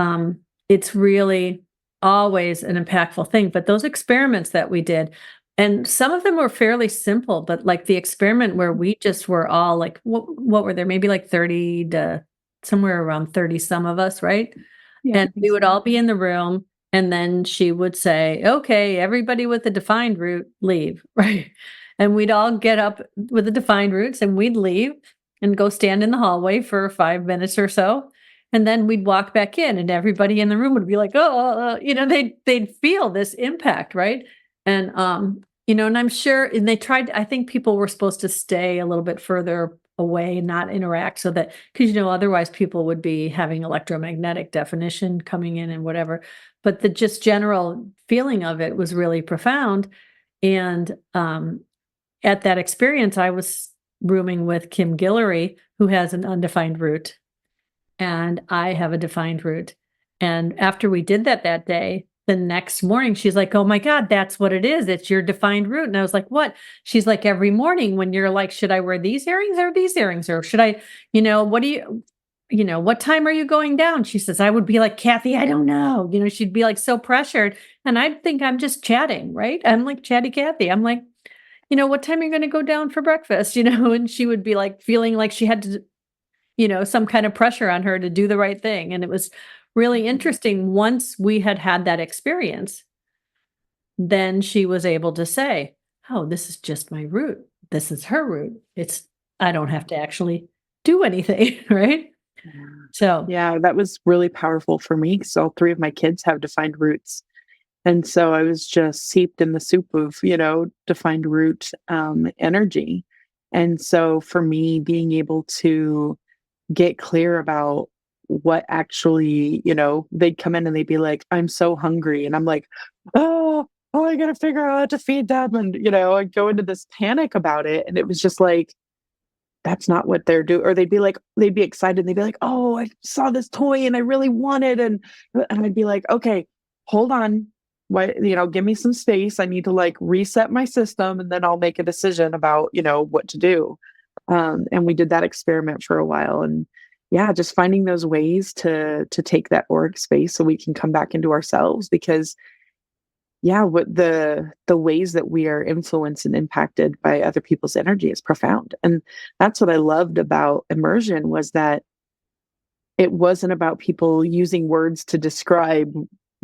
Speaker 1: it's really always an impactful thing. But those experiments that we did, and some of them were fairly simple, but like the experiment where we just were all like, what were there? Maybe like 30 to somewhere around 30, some of us, right?
Speaker 2: Yeah, I
Speaker 1: And
Speaker 2: think
Speaker 1: we would
Speaker 2: so.
Speaker 1: all be in the room, and then she would say, "Okay, everybody with the defined root, leave." Right? And we'd all get up with the defined roots and we'd leave and go stand in the hallway for 5 minutes or so. And then we'd walk back in, and everybody in the room would be like, "Oh," they'd feel this impact, right? And and I'm sure, and they tried. I think people were supposed to stay a little bit further away and not interact, so that, because otherwise people would be having electromagnetic definition coming in and whatever. But the just general feeling of it was really profound. And at that experience, I was rooming with Kim Guillory, who has an undefined root, and I have a defined root. And after we did that day, the next morning, she's like, "Oh my God, that's what it is. It's your defined root." And I was like, "What?" She's like, "Every morning when you're like, should I wear these earrings or these earrings? Or should I, what do what time are you going down?" She says, I would be like, "Kathy, I don't know." She'd be like so pressured. And I'd think I'm just chatting, right? I'm like chatty Kathy. I'm like, "What time are you going to go down for breakfast?" And she would be like feeling like she had to, some kind of pressure on her to do the right thing. And it was really interesting. Once we had had that experience, then she was able to say, "Oh, this is just my root. This is her root. I don't have to actually do anything." Right?
Speaker 2: Yeah.
Speaker 1: So,
Speaker 2: Yeah, that was really powerful for me because all three of my kids have defined roots. And so I was just seeped in the soup of, defined root energy. And so for me, being able to get clear about what actually, they'd come in and they'd be like, "I'm so hungry." And I'm like, oh, I got to figure out how to feed them. And, I'd go into this panic about it. And it was just like, that's not what they're doing. Or they'd be excited. They'd be like, "Oh, I saw this toy and I really want it." And I'd be like, "Okay, hold on. What, give me some space. I need to like reset my system and then I'll make a decision about, what to do." And we did that experiment for a while. And yeah, just finding those ways to take that auric space so we can come back into ourselves because yeah, what the ways that we are influenced and impacted by other people's energy is profound. And that's what I loved about immersion was that it wasn't about people using words to describe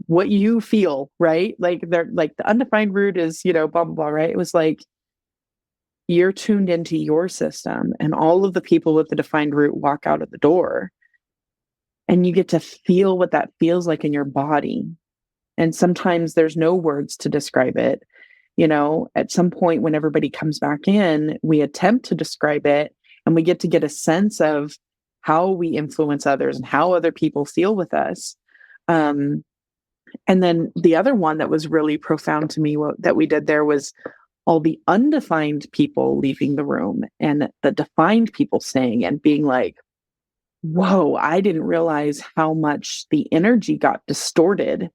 Speaker 2: what you feel, right? Like they're like the undefined root is, blah blah blah, right? It was like you're tuned into your system and all of the people with the defined root walk out of the door and you get to feel what that feels like in your body. And sometimes there's no words to describe it. At some point when everybody comes back in, we attempt to describe it and we get a sense of how we influence others and how other people feel with us. Um, and then the other one that was really profound to me that we did there was all the undefined people leaving the room and the defined people staying and being like, whoa, I didn't realize how much the energy got distorted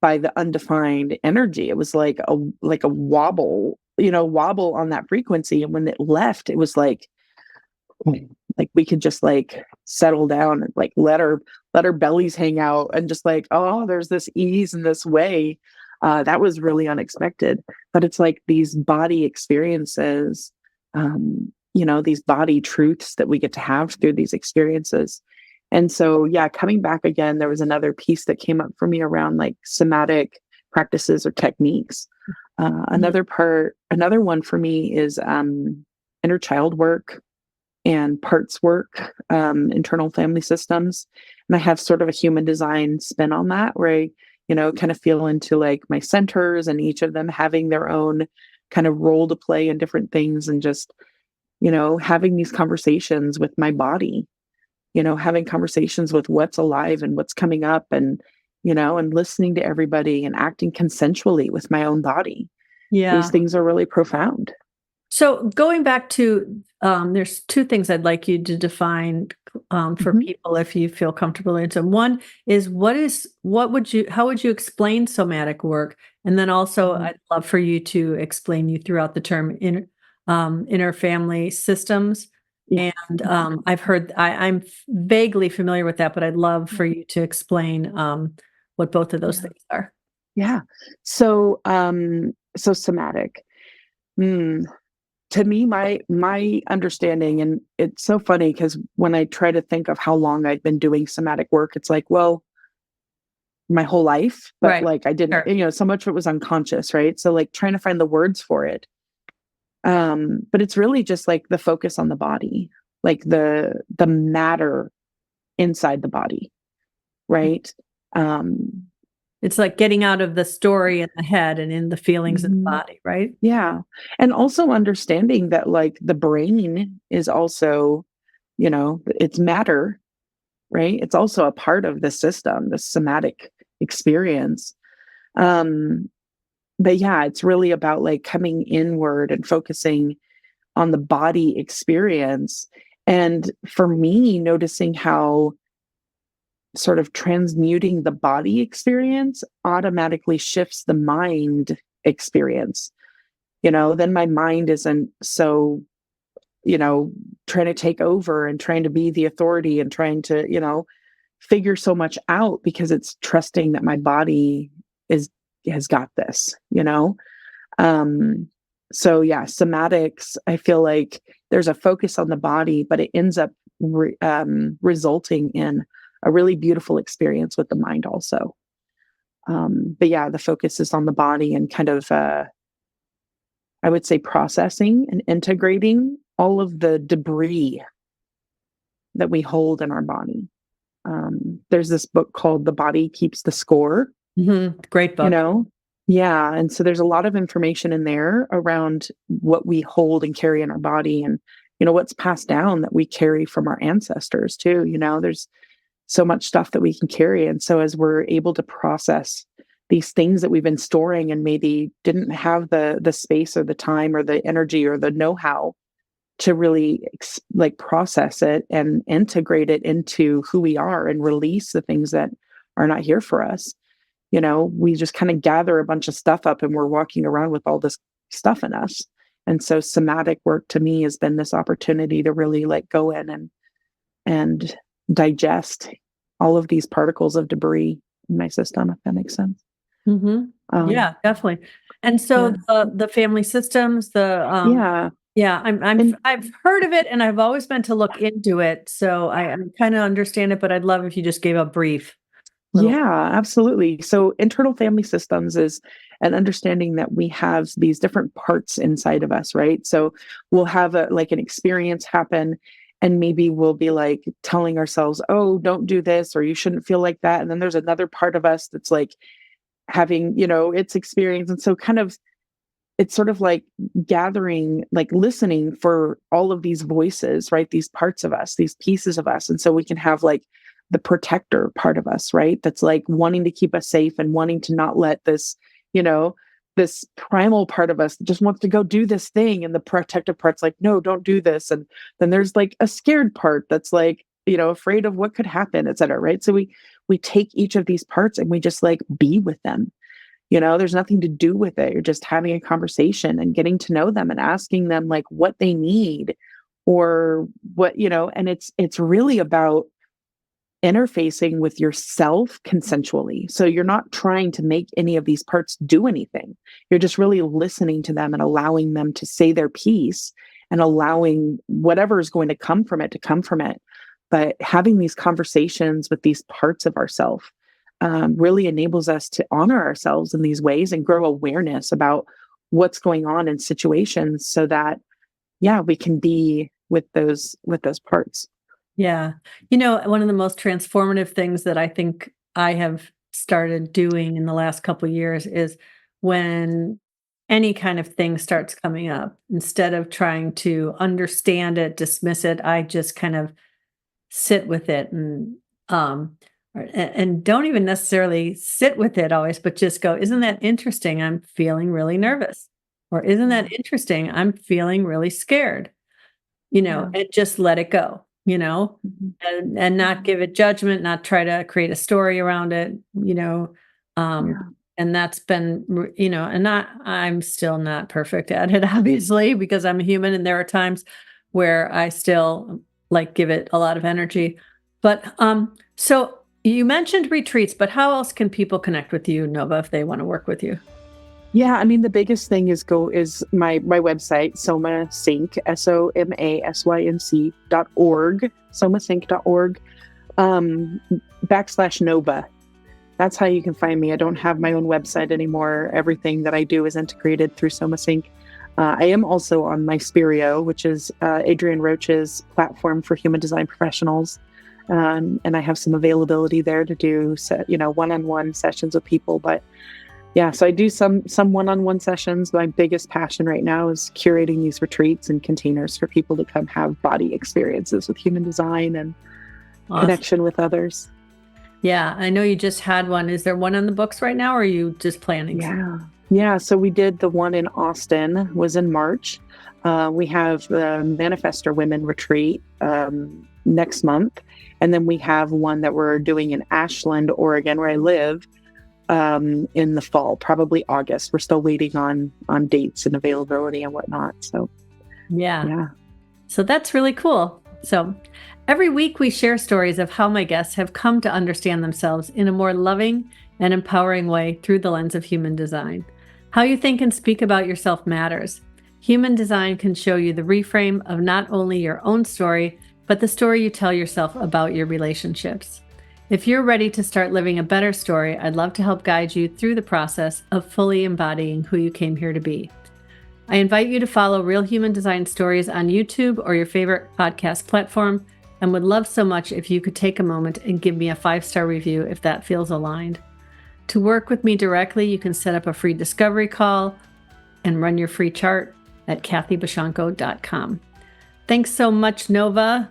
Speaker 2: by the undefined energy. It was like a wobble, wobble on that frequency. And when it left, it was like we could just like settle down and like let our bellies hang out and just like, oh, there's this ease and this way. That was really unexpected. But it's like these body experiences, these body truths that we get to have through these experiences. And so, yeah, coming back again, there was another piece that came up for me around like somatic practices or techniques.
Speaker 1: mhm.
Speaker 2: Another one for me is inner child work and parts work, internal family systems. And I have sort of a human design spin on that, where I kind of feel into like my centers and each of them having their own kind of role to play in different things, and just, having these conversations with my body, having conversations with what's alive and what's coming up, and listening to everybody and acting consensually with my own body. These
Speaker 1: Yeah.
Speaker 2: things are really profound.
Speaker 1: So going back to, there's two things I'd like you to define for
Speaker 2: Mhm.
Speaker 1: people if you feel comfortable answering. One is how would you explain somatic work? And then also
Speaker 2: Mhm.
Speaker 1: I'd love for you to explain you throughout the term inner family systems.
Speaker 2: Yeah.
Speaker 1: And I've heard, I'm vaguely familiar with that, but I'd love for you to explain what both of those
Speaker 2: Yeah.
Speaker 1: things are.
Speaker 2: Yeah. So somatic. Mm. To me, my understanding, and it's so funny because when I try to think of how long I've been doing somatic work, it's like, well, my whole life, but
Speaker 1: Right.
Speaker 2: like I didn't,
Speaker 1: Sure.
Speaker 2: so much of it was unconscious, right? So like trying to find the words for it. But it's really just like the focus on the body, like the matter inside the body, right? Um,
Speaker 1: It's like getting out of the story in the head and in the feelings in the
Speaker 2: mhm.
Speaker 1: body, right?
Speaker 2: Yeah. And also understanding that like the brain is also, it's matter, right? It's also a part of the system, the somatic experience. Um, but yeah, it's really about like coming inward and focusing on the body experience. And for me, noticing how sort of transmuting the body experience automatically shifts the mind experience. Then my mind isn't so, you know, trying to take over and trying to be the authority and trying to, figure so much out, because it's trusting that my body is has got this. Um so yeah, somatics, I feel like there's a focus on the body, but it ends up resulting in a really beautiful experience with the mind also. But yeah, the focus is on the body and kind of I would say processing and integrating all of the debris that we hold in our body. There's this book called The Body Keeps the Score,
Speaker 1: Great
Speaker 2: you
Speaker 1: book.
Speaker 2: know? Yeah. And so there's a lot of information in there around what we hold and carry in our body, and, what's passed down that we carry from our ancestors too. There's so much stuff that we can carry. And so as we're able to process these things that we've been storing and maybe didn't have the space or the time or the energy or the know-how to really like process it and integrate it into who we are and release the things that are not here for us. We just kind of gather a bunch of stuff up and we're walking around with all this stuff in us. And so somatic work to me has been this opportunity to really like go in and digest all of these particles of debris in my system, if that makes sense.
Speaker 1: Mhm.
Speaker 2: Um,
Speaker 1: Yeah, definitely. And so
Speaker 2: yeah.
Speaker 1: the family systems,
Speaker 2: Yeah.
Speaker 1: yeah,
Speaker 2: And
Speaker 1: I've heard of it and I've always meant to look into it. So I kind of understand it, but I'd love if you just gave a brief little.
Speaker 2: yeah, absolutely. So internal family systems is an understanding that we have these different parts inside of us, right? So we'll have an experience happen, and maybe we'll be like telling ourselves, "Oh, don't do this," or "You shouldn't feel like that." And then there's another part of us that's like having, its experience. And so kind of it's sort of like gathering, like listening for all of these voices, right? These parts of us, these pieces of us. And so we can have like the protector part of us, right? That's like wanting to keep us safe and wanting to not let this, you know, this primal part of us that just wants to go do this thing. And the protective part's like, no, don't do this. And then there's like a scared part that's like, afraid of what could happen, et cetera. Right. So we take each of these parts and we just like be with them. There's nothing to do with it. You're just having a conversation and getting to know them and asking them like what they need, or what, and it's really about interfacing with yourself consensually. So you're not trying to make any of these parts do anything. You're just really listening to them and allowing them to say their piece, and allowing whatever is going to come from it to come from it. But having these conversations with these parts of ourselves really enables us to honor ourselves in these ways and grow awareness about what's going on in situations, so that yeah, we can be with those parts.
Speaker 1: Yeah. One of the most transformative things that I think I have started doing in the last couple of years is when any kind of thing starts coming up, instead of trying to understand it, dismiss it, I just kind of sit with it um and don't even necessarily sit with it always, but just go, isn't that interesting? I'm feeling really nervous. Or isn't
Speaker 2: Yeah.
Speaker 1: that interesting? I'm feeling really scared,
Speaker 2: Yeah.
Speaker 1: and just let it go,
Speaker 2: Mhm.
Speaker 1: and not give it judgment, not try to create a story around it,
Speaker 2: Yeah.
Speaker 1: and that's been, and not, I'm still not perfect at it, obviously, because I'm a human and there are times where I still like give it a lot of energy. But so you mentioned retreats, but how else can people connect with you, Nova, if they want to work with you?
Speaker 2: Yeah, I mean, the biggest thing is my website, Somasync, SOMASYNC.org, somasync.org, um, /Nova. That's how you can find me. I don't have my own website anymore. Everything that I do is integrated through SomaSync. I am also on Mysterio, which is Adrienne Roach's platform for human design professionals. And I have some availability there to do, one-on-one sessions with people. But yeah, so I do some one-on-one sessions. My biggest passion right now is curating these retreats and containers for people to come have body experiences with human design and
Speaker 1: Awesome.
Speaker 2: connection with others.
Speaker 1: Yeah, I know you just had one. Is there one on the books right now, or are you just planning?
Speaker 2: Yeah. So we did the one in Austin, was in March. We have the Manifestor Women Retreat next month. And then we have one that we're doing in Ashland, Oregon, where I live, in the fall, probably August. We're still waiting on dates and availability and whatnot. So
Speaker 1: Yeah. So that's really cool. So every week we share stories of how my guests have come to understand themselves in a more loving and empowering way through the lens of human design. How you think and speak about yourself matters. Human design can show you the reframe of not only your own story, but the story you tell yourself about your relationships. If you're ready to start living a better story, I'd love to help guide you through the process of fully embodying who you came here to be. I invite you to follow Real Human Design Stories on YouTube or your favorite podcast platform, and would love so much if you could take a moment and give me a 5-star review if that feels aligned. To work with me directly, you can set up a free discovery call and run your free chart at kathybashanko.com. Thanks so much, Nova.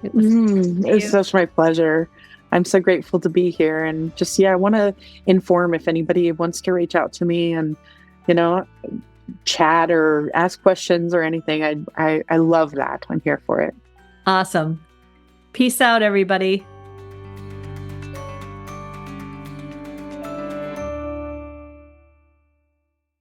Speaker 2: It's such my pleasure. I'm so grateful to be here. And just, I want to inform if anybody wants to reach out to me and, chat or ask questions or anything. I love that. I'm here for it.
Speaker 1: Awesome. Peace out, everybody.